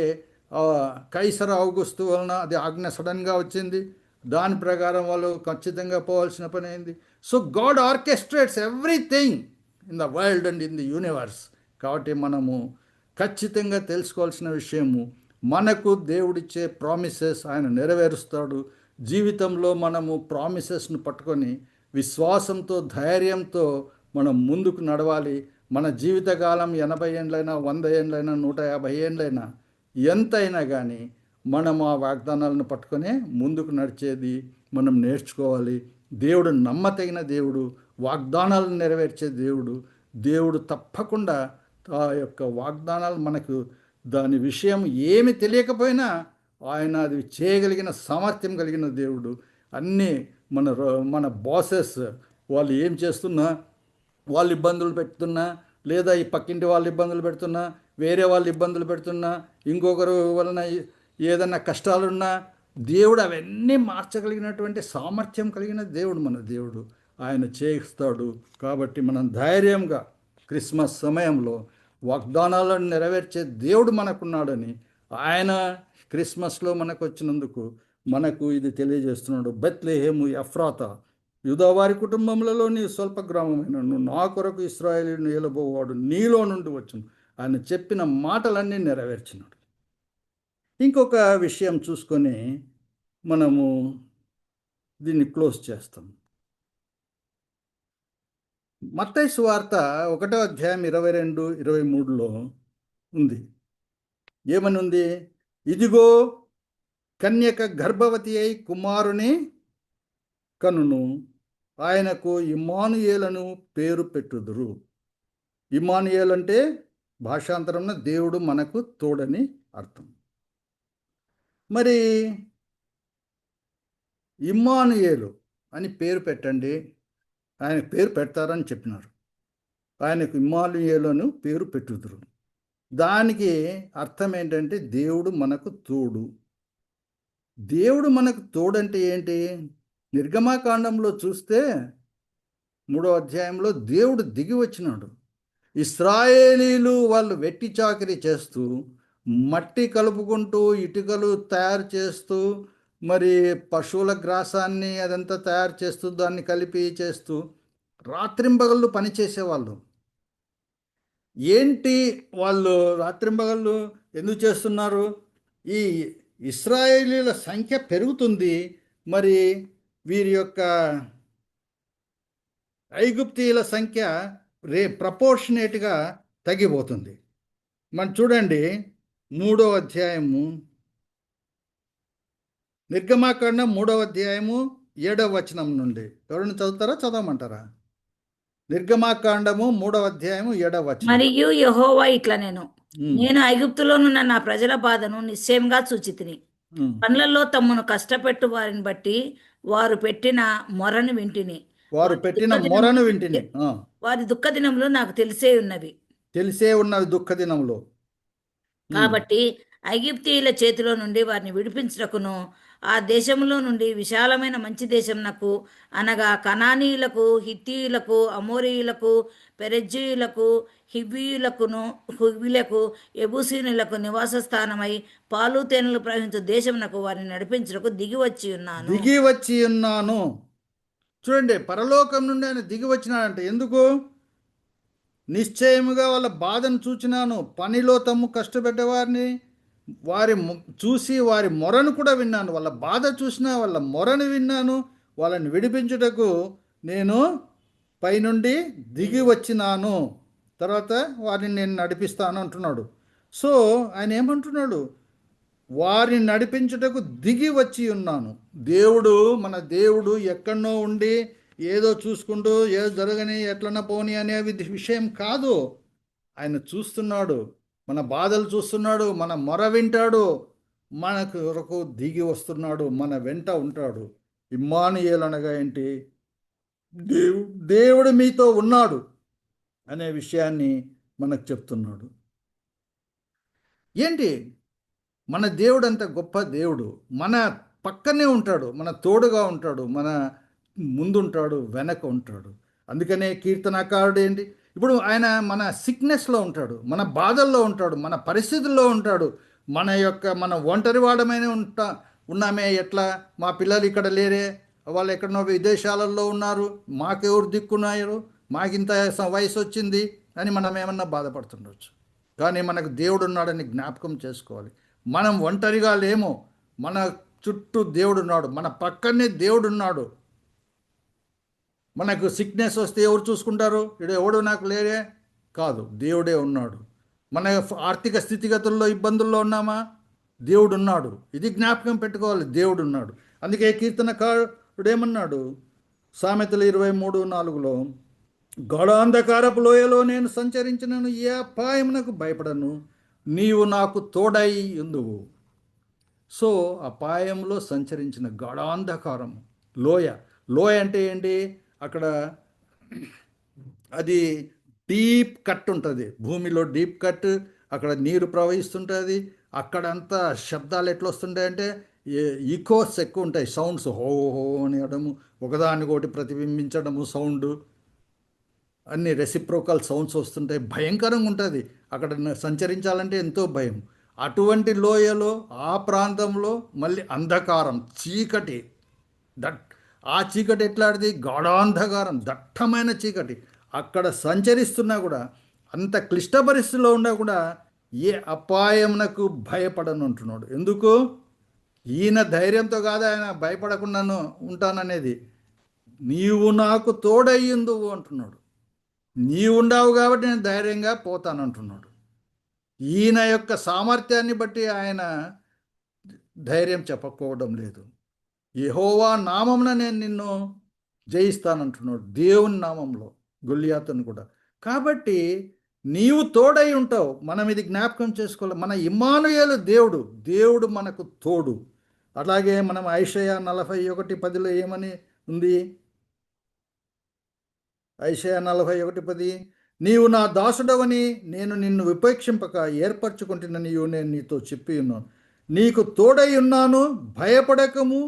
కైసర్ ఔగుస్తు వలన అది ఆజ్ఞ సడన్గా వచ్చింది. దాని ప్రకారం వాళ్ళు ఖచ్చితంగా పోవాల్సిన పని అయింది. So God orchestrates everything in the world and in the universe. కాబట్టి మనము ఖచ్చితంగా తెలుసుకోవాల్సిన విషయము, మనకు దేవుడిచ్చే ప్రామిసెస్ ఆయన నెరవేరుస్తాడు. జీవితంలో మనము ప్రామిసెస్ను పట్టుకొని విశ్వాసంతో, ధైర్యంతో మనం ముందుకు నడవాలి. మన జీవితకాలం 80 ఏండ్లైనా, 100 ఏండ్లైనా, 150 ఏండ్లైనా, ఎంతైనా కానీ మనం ఆ వాగ్దానాలను పట్టుకొని ముందుకు నడిచేది మనం నేర్చుకోవాలి. దేవుడు నమ్మతగిన దేవుడు, వాగ్దానాలను నెరవేర్చే దేవుడు. దేవుడు తప్పకుండా ఆ యొక్క వాగ్దానాలు మనకు దాని విషయం ఏమి తెలియకపోయినా ఆయన అది చేయగలిగిన సామర్థ్యం కలిగిన దేవుడు. అన్నీ మన బాసెస్ వాళ్ళు ఏం చేస్తున్నా, వాళ్ళు ఇబ్బందులు పెడుతున్నా, లేదా ఈ పక్కింటి వాళ్ళు ఇబ్బందులు పెడుతున్నా, వేరే వాళ్ళు ఇబ్బందులు పెడుతున్నా, ఇంకొకరు వలన ఏదన్నా కష్టాలున్నా, దేవుడు అవన్నీ మార్చగలిగినటువంటి సామర్థ్యం కలిగిన దేవుడు మన దేవుడు. ఆయన చేయిస్తాడు. కాబట్టి మనం ధైర్యంగా క్రిస్మస్ సమయంలో వాగ్దానాలను నెరవేర్చే దేవుడు మనకున్నాడని, ఆయన క్రిస్మస్లో మనకు వచ్చినందుకు మనకు ఇది తెలియజేస్తున్నాడు. బెత్లెహేము ఎఫ్రాత యూదావారి కుటుంబములలో నీ స్వల్ప గ్రామమైన నువ్వు నా కొరకు ఇశ్రాయేలును ఏలబోవాడు నీలో నుండి వచ్చును. ఆయన చెప్పిన మాటలన్నీ నెరవేర్చినాడు. ఇంకొక విషయం చూసుకొని మనము దీన్ని క్లోజ్ చేస్తాం. మత్తయి సువార్త 1వ అధ్యాయం 22, 23లో ఉంది. ఏమని ఉంది? ఇదిగో కన్యక గర్భవతి అయి కుమారుని కనును, ఆయనకు ఇమ్మానుయేలను పేరు పెట్టుదురు. ఇమ్మానుయేల్ అంటే భాషాంతరంలో దేవుడు మనకు తోడని అర్థం. మరి ఇమ్మానుయేలు అని పేరు పెట్టండి, ఆయన పేరు పెడతారని చెప్పినారు. ఆయనకు ఇమ్మానుయేలను పేరు పెట్టుదురు. దానికి అర్థం ఏంటంటే దేవుడు మనకు తోడు. దేవుడు మనకు తోడంటే ఏంటి? నిర్గమాకాండంలో చూస్తే 3వ అధ్యాయంలో దేవుడు దిగి వచ్చినాడు. ఇశ్రాయేలీలు వాళ్ళు వెట్టి చాకిరీ చేస్తూ, మట్టి కలుపుకుంటూ, ఇటుకలు తయారు చేస్తూ, మరి పశువుల గ్రాసాన్ని అదంతా తయారు చేస్తూ, దాన్ని కలిపి చేస్తూ రాత్రింబగళ్ళు పనిచేసేవాళ్ళు. ఏంటి వాళ్ళు రాత్రింబగళ్ళు ఎందుకు చేస్తున్నారు? ఈ ఇశ్రాయేలీల సంఖ్య పెరుగుతుంది, మరి వీరి యొక్క ఐగుప్తీయుల సంఖ్య ప్రపోర్షనేట్గా తగ్గిపోతుంది. మనం చూడండి 3వ అధ్యాయము, నిర్గమాకాండం 3వ అధ్యాయము 7వ వచనం నుండి ఎవరైనా చదువుతారా? చదవమంటారా? నిర్గమాకాండము 3వ అధ్యాయము 7వ వచనం. మరియు యెహోవా ఇట్లా నేను ఐగుప్తులోనున్న నా ప్రజల బాధను నిశ్చయంగా చూచితిని. పనులలో తమను కష్టపెట్టు వారిని బట్టి వారు పెట్టిన మొరను వింటిని. వారు పెట్టిన మొరను వింటిని. వారి దుఃఖ దినములు నాకు తెలిసే ఉన్నవి. దుఃఖ దినములో. కాబట్టి ఐగుప్తీయుల చేతిలో నుండి వారిని విడిపించుటకును, ఆ దేశంలో నుండి విశాలమైన మంచి దేశంనకు, అనగా కనానీయులకు, హిత్తీయులకు, అమోరీయులకు, పెరెజ్జీయులకు, హివ్వీయులకు, యెబూసీయులకు నివాస స్థానమై పాలు తేనెలు ప్రవహించు దేశమునకు వారిని నడిపించుటకు దిగి వచ్చి ఉన్నాను. చూడండి, పరలోకం నుండి ఆయన దిగి వచ్చినాడంటే ఎందుకు? నిశ్చయముగా వాళ్ళ బాధను చూచినాను, పనిలో తమ్ము కష్టపెట్టేవారిని చూసి వారి మొరను కూడా విన్నాను. వాళ్ళ బాధ చూసినా వాళ్ళ మొరను విన్నాను. వాళ్ళని విడిపించుటకు నేను పైనుండి దిగి వచ్చినాను, తర్వాత వారిని నేను నడిపిస్తాను అంటున్నాడు. సో ఆయన ఏమంటున్నాడు? వారిని నడిపించుటకు దిగి వచ్చి ఉన్నాను. మన దేవుడు ఎక్కడనో ఉండి ఏదో చూసుకుంటూ ఏదో జరగని ఎట్లన్నా పోని అనే విషయం కాదు. ఆయన చూస్తున్నాడు, మన బాధలు చూస్తున్నాడు, మన మొర వింటాడు, మన కొరకు దిగి వస్తున్నాడు, మన వెంట ఉంటాడు. ఇమ్మానుయేలు అనగా ఏంటి? దేవుడు మీతో ఉన్నాడు అనే విషయాన్ని మనకు చెప్తున్నాడు. ఏంటి? మన దేవుడు అంత గొప్ప దేవుడు, మన పక్కనే ఉంటాడు, మన తోడుగా ఉంటాడు, మన ముందుంటాడు, వెనక ఉంటాడు. అందుకనే కీర్తనకారుడు ఏంటి? ఇప్పుడు ఆయన మన సిక్నెస్లో ఉంటాడు, మన బాధల్లో ఉంటాడు, మన పరిస్థితుల్లో ఉంటాడు. మన ఒంటరి వాడమైన ఉన్నామే. ఎట్లా? మా పిల్లలు ఇక్కడ లేరే, వాళ్ళు ఎక్కడనో విదేశాలలో ఉన్నారు, మాకెవరు దిక్కున్నారు, మాకింత వయసు వచ్చింది అని మనం ఏమన్నా బాధపడుతుండొచ్చు. కానీ మనకు దేవుడు ఉన్నాడని జ్ఞాపకం చేసుకోవాలి. మనం ఒంటరిగా లేము, మన చుట్టూ దేవుడున్నాడు, మన పక్కనే దేవుడున్నాడు. మనకు సిక్నెస్ వస్తే ఎవరు చూసుకుంటారు? ఎవడు నాకు లేరే? కాదు, దేవుడే ఉన్నాడు. మన ఆర్థిక స్థితిగతుల్లో ఇబ్బందుల్లో ఉన్నామా? దేవుడు ఉన్నాడు. ఇది జ్ఞాపకం పెట్టుకోవాలి, దేవుడు ఉన్నాడు. అందుకే కీర్తనకారుడు ఏమన్నాడు? సామెతలు 23:4లో, గాఢాంధకారపు లోయలో నేను సంచరించినను, ఏ అపాయమునకు భయపడను, నీవు నాకు తోడై ఉందువు. సో అపాయంలో సంచరించిన గాఢాంధకారం లోయ అంటే ఏంటి? అక్కడ అది డీప్ కట్ ఉంటుంది, భూమిలో డీప్ కట్, అక్కడ నీరు ప్రవహిస్తుంటుంది. అక్కడంతా శబ్దాలు ఎట్లా వస్తుంటాయంటే ఈకోస్ ఎక్కువ ఉంటాయి, సౌండ్స్ హో హో అనడము, ఒకదానికొకటి ప్రతిబింబించడము, సౌండ్ అన్ని రెసిప్రోకల్ సౌండ్స్ వస్తుంటాయి. భయంకరంగా ఉంటుంది అక్కడ సంచరించాలంటే, ఎంతో భయం. అటువంటి లోయలో, ఆ ప్రాంతంలో మళ్ళీ అంధకారం, చీకటి. ఆ చీకటి ఎట్లాంటిది? గాఢాంధకారం, దట్టమైన చీకటి. అక్కడ సంచరిస్తున్నా కూడా, అంత క్లిష్ట పరిస్థితిలో ఉన్నా కూడా ఏ అపాయమునకు భయపడను అంటున్నాడు. ఎందుకు? ఈయన ధైర్యంతో కాదు ఆయన భయపడకుండాను ఉంటాననేది. నీవు నాకు తోడయ్యిందువు అంటున్నాడు. నీవు ఉండవు కాబట్టి నేను ధైర్యంగా పోతానంటున్నాడు. ఈయన యొక్క సామర్థ్యాన్ని బట్టి ఆయన ధైర్యం చెప్పకపోవడం లేదు. యెహోవా నామమున నేను నిన్ను జయిస్తానంటున్నాడు, దేవుని నామంలో, గొల్లియాతును కూడా. కాబట్టి నీవు తోడై ఉంటావు. మనం ఇది జ్ఞాపకం చేసుకోవాలి. మన ఇమ్మానుయేలు దేవుడు మనకు తోడు. అలాగే మనం యెషయా 41:10లో ఏమని ఉంది? యెషయా 41:10, నీవు నా దాసుడవని నేను నిన్ను విపేక్షింపక ఏర్పరచుకుంటున్న నేను నీతో చెప్పి ఉన్నాను, నీకు తోడై ఉన్నాను, భయపడకము,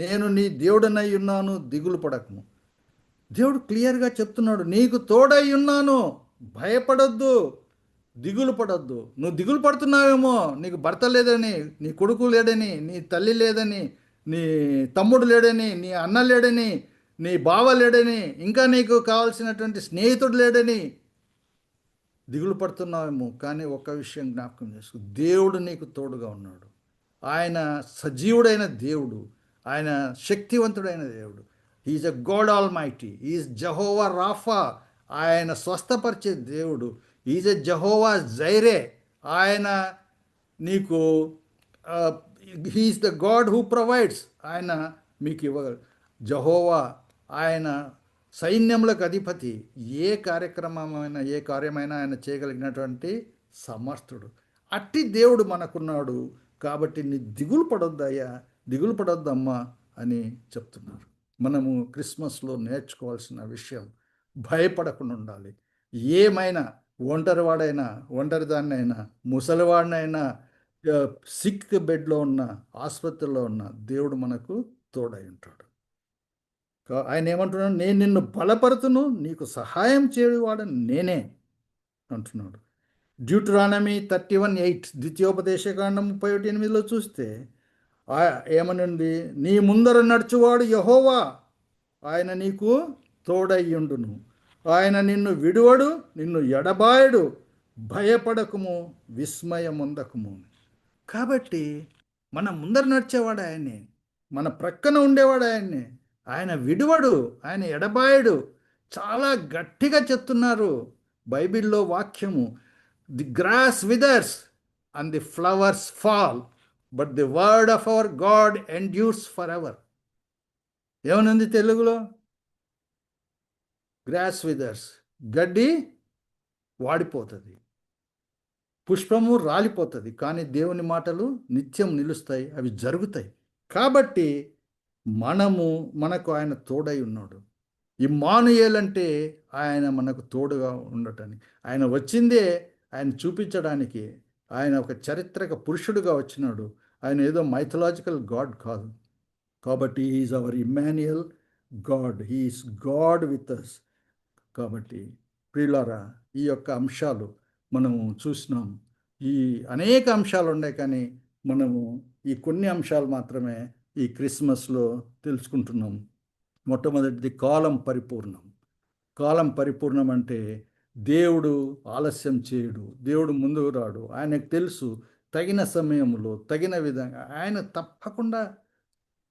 నేను నీ దేవుడనై ఉన్నాను, దిగులు పడకము. దేవుడు క్లియర్గా చెప్తున్నాడు, నీకు తోడై ఉన్నాను, భయపడొద్దు, దిగులు పడొద్దు. నువ్వు దిగులు పడుతున్నావేమో, నీకు భర్త లేదని, నీ కొడుకు లేడని, నీ తల్లి లేదని, నీ తమ్ముడు లేడని, నీ అన్న లేడని, నీ బావ లేడని, ఇంకా నీకు కావాల్సినటువంటి స్నేహితుడు లేడని, దిగులు పడుతున్నావేమో, కానీ ఒక్క విషయం జ్ఞాపకం చేసుకో, దేవుడు నీకు తోడుగా ఉన్నాడు. ఆయన సజీవుడైన దేవుడు, ఆయన శక్తివంతుడైన దేవుడు. Is a God almighty, is Jehovah Rapha, ఆయన స్వస్థపరిచే దేవుడు. ఈజ్ ఎ జహోవా జైరే, ఆయన నీకు he's the God who provides, ఆయన మీకు ఇవ్వగలడు. జహోవా, ఆయన సైన్యములకు అధిపతి, ఏ కార్యక్రమమైనా ఏ కార్యమైనా ఆయన చేయగలిగినటువంటి సమర్థుడు. అట్టి దేవుడు మనకున్నాడు. కాబట్టి నీ దిగులు పడొద్దయ్యా, దిగులు పడొద్దమ్మా అని చెప్తున్నారు. మనము క్రిస్మస్లో నేర్చుకోవాల్సిన విషయం, భయపడకుండా ఉండాలి. ఏమైనా, ఒంటరివాడైనా, ఒంటరిదాన్నైనా, ముసలివాడినైనా, సిక్ బెడ్లో ఉన్న, ఆసుపత్రిలో ఉన్న, దేవుడు మనకు తోడై ఉంటాడు. ఆయన ఏమంటున్నాడు? నేను నిన్ను బలపరుతును, నీకు సహాయం చేయవాడని నేనే అంటున్నాడు. డ్యూటరానమీ 31:8, ద్వితీయోపదేశకాండం 31:8లో చూస్తే ఏమనుంది? నీ ముందర నడుచువాడు యెహోవా, ఆయన నీకు తోడయ్యుండును, ఆయన నిన్ను విడువడు, నిన్ను ఎడబాయడు, భయపడకుము, విస్మయముందకుము. కాబట్టి మన ముందర నడిచేవాడు ఆయనే, మన ప్రక్కన ఉండేవాడు ఆయన్నే. ఆయన విడువడు, ఆయన ఎడబాయడు. చాలా గట్టిగా చెప్తున్నారు బైబిల్లో వాక్యము. The grass withers and the flowers fall, but the word of our God endures for ever. ఏమనుంది తెలుగులో? గ్రాస్ విదర్స్, గడ్డి వాడిపోతుంది, పుష్పము రాలిపోతుంది, కానీ దేవుని మాటలు నిత్యం నిలుస్తాయి, అవి జరుగుతాయి. కాబట్టి మనకు ఆయన తోడై ఉన్నాడు. ఇమ్మానుయేల్ అంటే ఆయన మనకు తోడుగా ఉండటానికి. ఆయన వచ్చిందే ఆయన చూపించడానికి. ఆయన ఒక చారిత్రక పురుషుడుగా వచ్చినాడు. ఆయన ఏదో మైథలాజికల్ గాడ్ కాదు. కాబట్టి he's our Immanuel God, he's God with us. కాబట్టి ప్రియులారా, ఈ యొక్క అంశాలు మనము చూసినాం. ఈ అనేక అంశాలు ఉన్నాయి, కానీ మనము ఈ కొన్ని అంశాలు మాత్రమే ఈ క్రిస్మస్లో తెలుసుకుంటున్నాం. మొట్టమొదటిది కాలం పరిపూర్ణం. కాలం పరిపూర్ణం అంటే దేవుడు ఆలస్యం చేయడు, దేవుడు ముందుకు రాడు. ఆయనకు తెలుసు తగిన సమయంలో తగిన విధంగా ఆయన తప్పకుండా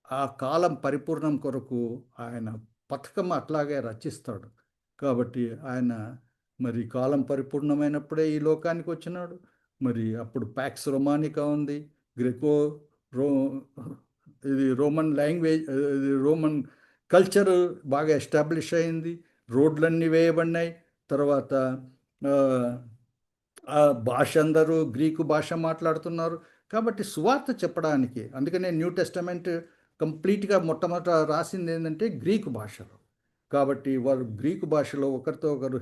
ఆ కాలం పరిపూర్ణం కొరకు ఆయన పథకం అట్లాగే రచిస్తాడు. కాబట్టి ఆయన మరి కాలం పరిపూర్ణమైనప్పుడే ఈ లోకానికి వచ్చినాడు. మరి అప్పుడు ప్యాక్స్ రొమానికా ఉంది, గ్రెకో ఇది రోమన్ లాంగ్వేజ్, ఇది రోమన్ కల్చర్ బాగా ఎస్టాబ్లిష్ అయింది, రోడ్లన్నీ వేయబడినాయి. తర్వాత భాష, అందరూ గ్రీకు భాష మాట్లాడుతున్నారు. కాబట్టి సువార్త చెప్పడానికి, అందుకనే న్యూ టెస్టమెంట్ కంప్లీట్గా మొట్టమొదట రాసింది ఏంటంటే గ్రీకు భాషలో. కాబట్టి వారు గ్రీకు భాషలో ఒకరితో ఒకరు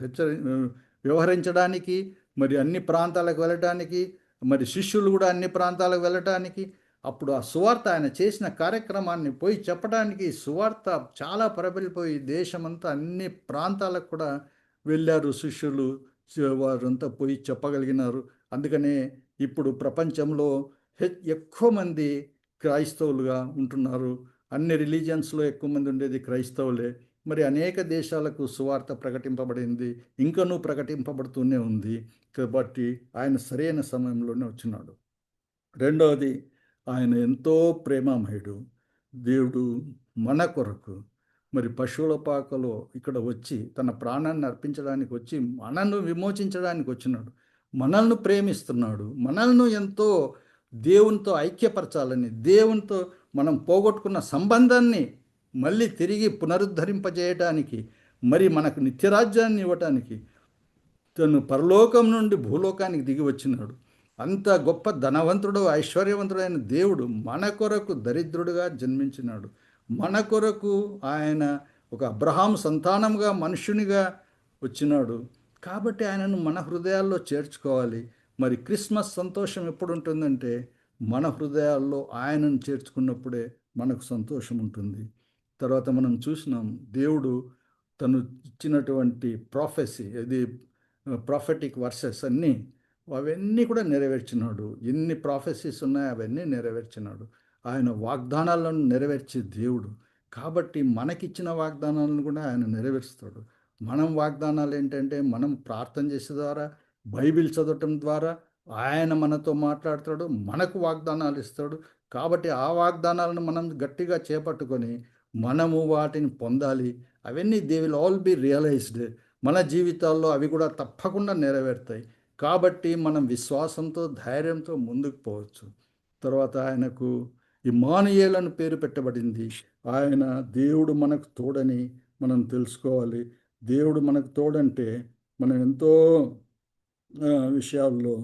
వ్యవహరించడానికి, మరి అన్ని ప్రాంతాలకు వెళ్ళటానికి, మరి శిష్యులు కూడా అన్ని ప్రాంతాలకు వెళ్ళటానికి, అప్పుడు ఆ సువార్త ఆయన చేసిన కార్యక్రమాన్ని పోయి చెప్పడానికి సువార్త చాలా ప్రబలిపోయి దేశమంతా అన్ని ప్రాంతాలకు కూడా వెళ్ళారు శిష్యులు. వారంతా పోయి చెప్పగలిగినారు. అందుకనే ఇప్పుడు ప్రపంచంలో ఎక్కువ మంది క్రైస్తవులుగా ఉంటున్నారు. అన్ని రిలీజియన్స్లో ఎక్కువ మంది ఉండేది క్రైస్తవులే. మరి అనేక దేశాలకు సువార్త ప్రకటింపబడింది, ఇంకనూ ప్రకటింపబడుతూనే ఉంది. కాబట్టి ఆయన సరైన సమయంలోనే వచ్చినాడు. రెండవది, ఆయన ఎంతో ప్రేమామయుడు. దేవుడు మన కొరకు మరి పశువుల పాకలో ఇక్కడ వచ్చి తన ప్రాణాన్ని అర్పించడానికి వచ్చి మనల్ని విమోచించడానికి వచ్చినాడు. మనల్ని ప్రేమిస్తున్నాడు. మనల్ని ఎంతో దేవునితో ఐక్యపరచాలని, దేవునితో మనం పోగొట్టుకున్న సంబంధాన్ని మళ్ళీ తిరిగి పునరుద్ధరింపజేయడానికి, మరి మనకు నిత్యరాజ్యాన్ని ఇవ్వటానికి తను పరలోకం నుండి భూలోకానికి దిగి వచ్చినాడు. అంత గొప్ప ధనవంతుడు, ఐశ్వర్యవంతుడైన దేవుడు మన కొరకు దరిద్రుడుగా జన్మించినాడు. మన కొరకు ఆయన ఒక అబ్రహాం సంతానంగా మనుషునిగా వచ్చినాడు. కాబట్టి ఆయనను మన హృదయాల్లో చేర్చుకోవాలి. మరి క్రిస్మస్ సంతోషం ఎప్పుడు ఉంటుందంటే మన హృదయాల్లో ఆయనను చేర్చుకున్నప్పుడే మనకు సంతోషం ఉంటుంది. తర్వాత మనం చూసినాం, దేవుడు తను ఇచ్చినటువంటి ప్రాఫెసీ, అది ప్రాఫెటిక్ వర్సెస్ అవన్నీ కూడా నెరవేర్చినాడు. ఎన్ని ప్రాఫెసీస్ ఉన్నాయో అవన్నీ నెరవేర్చినాడు. ఆయన వాగ్దానాలను నెరవేర్చే దేవుడు. కాబట్టి మనకిచ్చిన వాగ్దానాలను కూడా ఆయన నెరవేరుస్తాడు. మనం వాగ్దానాలు ఏంటంటే మనం ప్రార్థన చేసే ద్వారా బైబిల్ చదవటం ద్వారా ఆయన మనతో మాట్లాడతాడు, మనకు వాగ్దానాలు ఇస్తాడు. కాబట్టి ఆ వాగ్దానాలను మనం గట్టిగా చేపట్టుకొని మనము వాటిని పొందాలి. అవన్నీ they will all be realized. మన జీవితాల్లో అవి కూడా తప్పకుండా నెరవేరుతాయి. కాబట్టి మనం విశ్వాసంతో, ధైర్యంతో ముందుకు పోవచ్చు. తర్వాత ఆయనకు ఇమ్మానుయేలు అని పేరు పెట్టబడింది. ఆయన దేవుడు మనకు తోడని మనం తెలుసుకోవాలి. దేవుడు మనకు తోడంటే మనం ఎంతో విషయాల్లో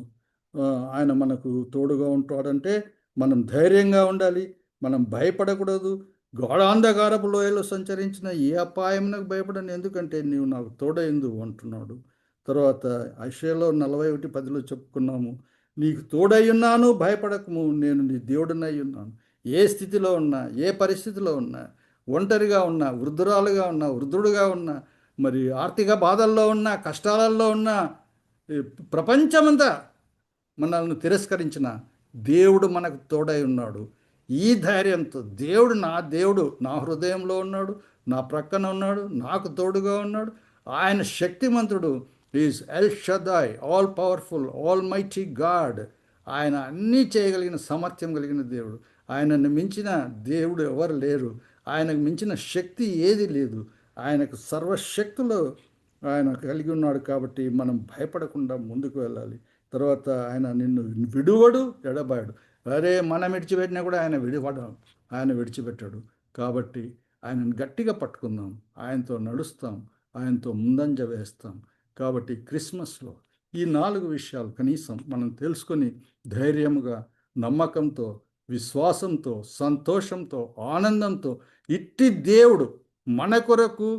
ఆయన మనకు తోడుగా ఉంటాడంటే మనం ధైర్యంగా ఉండాలి, మనం భయపడకూడదు. గాఢాంధకారపు లోయలో సంచరించిన ఏ అపాయమునకు భయపడను, ఎందుకంటే నీవు నాకు తోడైందు అంటున్నాడు. తర్వాత యెషయాలో 41:10 చెప్పుకున్నాము, నీకు తోడై ఉన్నాను, భయపడకము, నేను నీ దేవుడినై ఉన్నాను. ఏ స్థితిలో ఉన్నా, ఏ పరిస్థితిలో ఉన్నా, ఒంటరిగా ఉన్నా, వృద్ధురాలుగా ఉన్నా, వృద్ధుడుగా ఉన్నా, మరి ఆర్థిక బాధల్లో ఉన్నా, కష్టాలలో ఉన్నా, ఈ ప్రపంచమంతా మనల్ని తిరస్కరించిన దేవుడు మనకు తోడై ఉన్నాడు. ఈ ధైర్యంతో దేవుడు నా హృదయంలో ఉన్నాడు, నా ప్రక్కన ఉన్నాడు, నాకు తోడుగా ఉన్నాడు. ఆయన శక్తిమంతుడు. Is L షదాయ్, all powerful, all mighty God. ఆయన అన్నీ చేయగలిగిన సామర్థ్యం కలిగిన దేవుడు. ఆయనను మించిన దేవుడు ఎవరు లేరు. ఆయనకు మించిన శక్తి ఏది లేదు. ఆయనకు సర్వశక్తులు ఆయన కలిగి ఉన్నాడు. కాబట్టి మనం భయపడకుండా ముందుకు వెళ్ళాలి. తర్వాత ఆయన నిన్ను విడువడు, ఎడబాయడు. అరే మనం విడిచిపెట్టినా కూడా ఆయన విడిచిపెట్టాడు. కాబట్టి ఆయనను గట్టిగా పట్టుకుందాం, ఆయనతో నడుస్తాం, ఆయనతో ముందంజ వేస్తాం. కాబట్టి క్రిస్మస్లో ఈ 4 విషయాలు కనీసం మనం తెలుసుకొని ధైర్యముగా, నమ్మకంతో, విశ్వాసంతో, సంతోషంతో, ఆనందంతో ఇట్టి దేవుడు మన కొరకు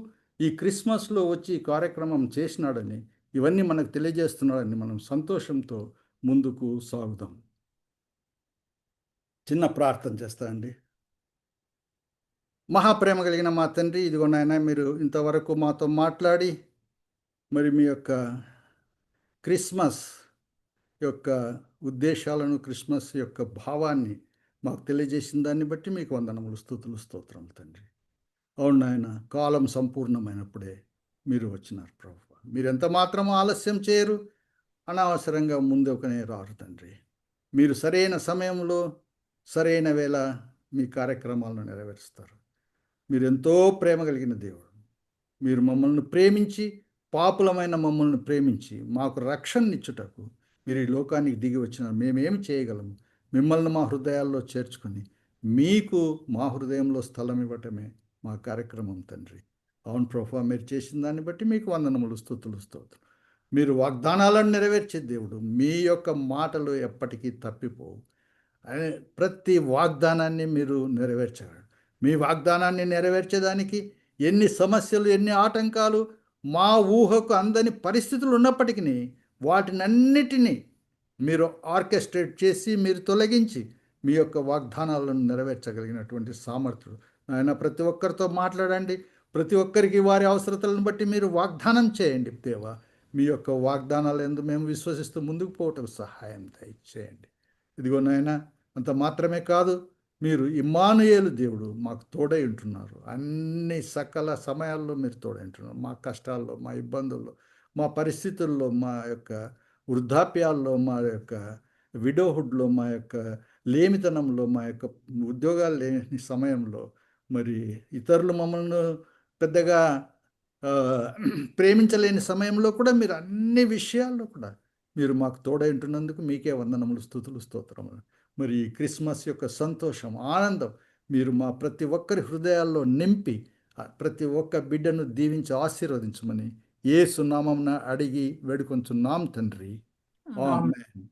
ఈ క్రిస్మస్లో వచ్చి కార్యక్రమం చేసినాడని, ఇవన్నీ మనకు తెలియజేస్తున్నాడని మనం సంతోషంతో ముందుకు సాగుదాం. చిన్న ప్రార్థన చేస్తా అండి. మహాప్రేమ కలిగిన మా తండ్రి, ఇదిగో నాయన, మీరు ఇంతవరకు మాతో మాట్లాడి మరి మీ యొక్క క్రిస్మస్ యొక్క ఉద్దేశాలను, క్రిస్మస్ యొక్క భావాన్ని మాకు తెలియజేసిన దాన్ని బట్టి మీకు వందనములు, స్తుతులు, స్తోత్రములు తండ్రి. అవును నాయన, కాలం సంపూర్ణమైనప్పుడే మీరు వచ్చినారు ప్రభు. మీరు ఎంత మాత్రం ఆలస్యం చేయరు, అనవసరంగా ముందుకనే రారు తండ్రి. మీరు సరైన సమయంలో, సరైన వేళ మీ కార్యక్రమాలను నెరవేరుస్తారు. మీరు ఎంతో ప్రేమ కలిగిన దేవుడు. మీరు మమ్మల్ని ప్రేమించి, పాపులమైన మమ్మల్ని ప్రేమించి మాకు రక్షణనిచ్చుటకు మీరు ఈ లోకానికి దిగి వచ్చిన మేమేమి చేయగలము? మిమ్మల్ని మా హృదయాల్లో చేర్చుకొని మీకు మా హృదయంలో స్థలం ఇవ్వటమే మా కార్యక్రమం తండ్రి. అవును ప్రభు, మీరు చేసిన దాన్ని బట్టి మీకు వందనములు, స్తుతులు, స్తోత్రం. మీరు వాగ్దానాలను నెరవేర్చే దేవుడు. మీ యొక్క మాటలు ఎప్పటికీ తప్పిపోవు. ప్రతి వాగ్దానాన్ని మీరు నెరవేర్చగలరు. మీ వాగ్దానాన్ని నెరవేర్చేదానికి ఎన్ని సమస్యలు, ఎన్ని ఆటంకాలు, మా ఊహకు అందని పరిస్థితులు ఉన్నప్పటికీ వాటినన్నిటినీ మీరు ఆర్కెస్ట్రేట్ చేసి, మీరు తొలగించి మీ యొక్క వాగ్దానాలను నెరవేర్చగలిగినటువంటి సామర్థ్యుడు. ఆయన ప్రతి ఒక్కరితో మాట్లాడండి. ప్రతి ఒక్కరికి వారి అవసరతలను బట్టి మీరు వాగ్దానం చేయండి దేవా. మీ యొక్క వాగ్దానాలు ఎందు మేము విశ్వసిస్తూ ముందుకు పోవటం సహాయం దయచేయండి. ఇదిగో నాయన, అంత మాత్రమే కాదు, మీరు ఇమ్మానుయేలు దేవుడు, మాకు తోడై ఉంటున్నారు. అన్ని సకల సమయాల్లో మీరు తోడై ఉంటున్నారు. మా కష్టాల్లో, మా ఇబ్బందుల్లో, మా పరిస్థితుల్లో, మా యొక్క వృద్ధాప్యాల్లో, మా యొక్క విడోహుడ్లో, మా యొక్క లేమితనంలో, మా యొక్క ఉద్యోగాలు లేని సమయంలో, మరి ఇతరులు మమ్మల్ని పెద్దగా ప్రేమించలేని సమయంలో కూడా మీరు అన్ని విషయాల్లో కూడా మీరు మాకు తోడై ఉంటున్నందుకు మీకే వందనములు, స్తుతులు, స్తోత్రములు. మరి ఈ క్రిస్మస్ యొక్క సంతోషం, ఆనందం మీరు మా ప్రతి ఒక్కరి హృదయాల్లో నింపి ప్రతి ఒక్క బిడ్డను దీవించి ఆశీర్వదించమని యేసు నామమున అడిగి వేడుకొంచున్నాం తండ్రి. ఆమేన్.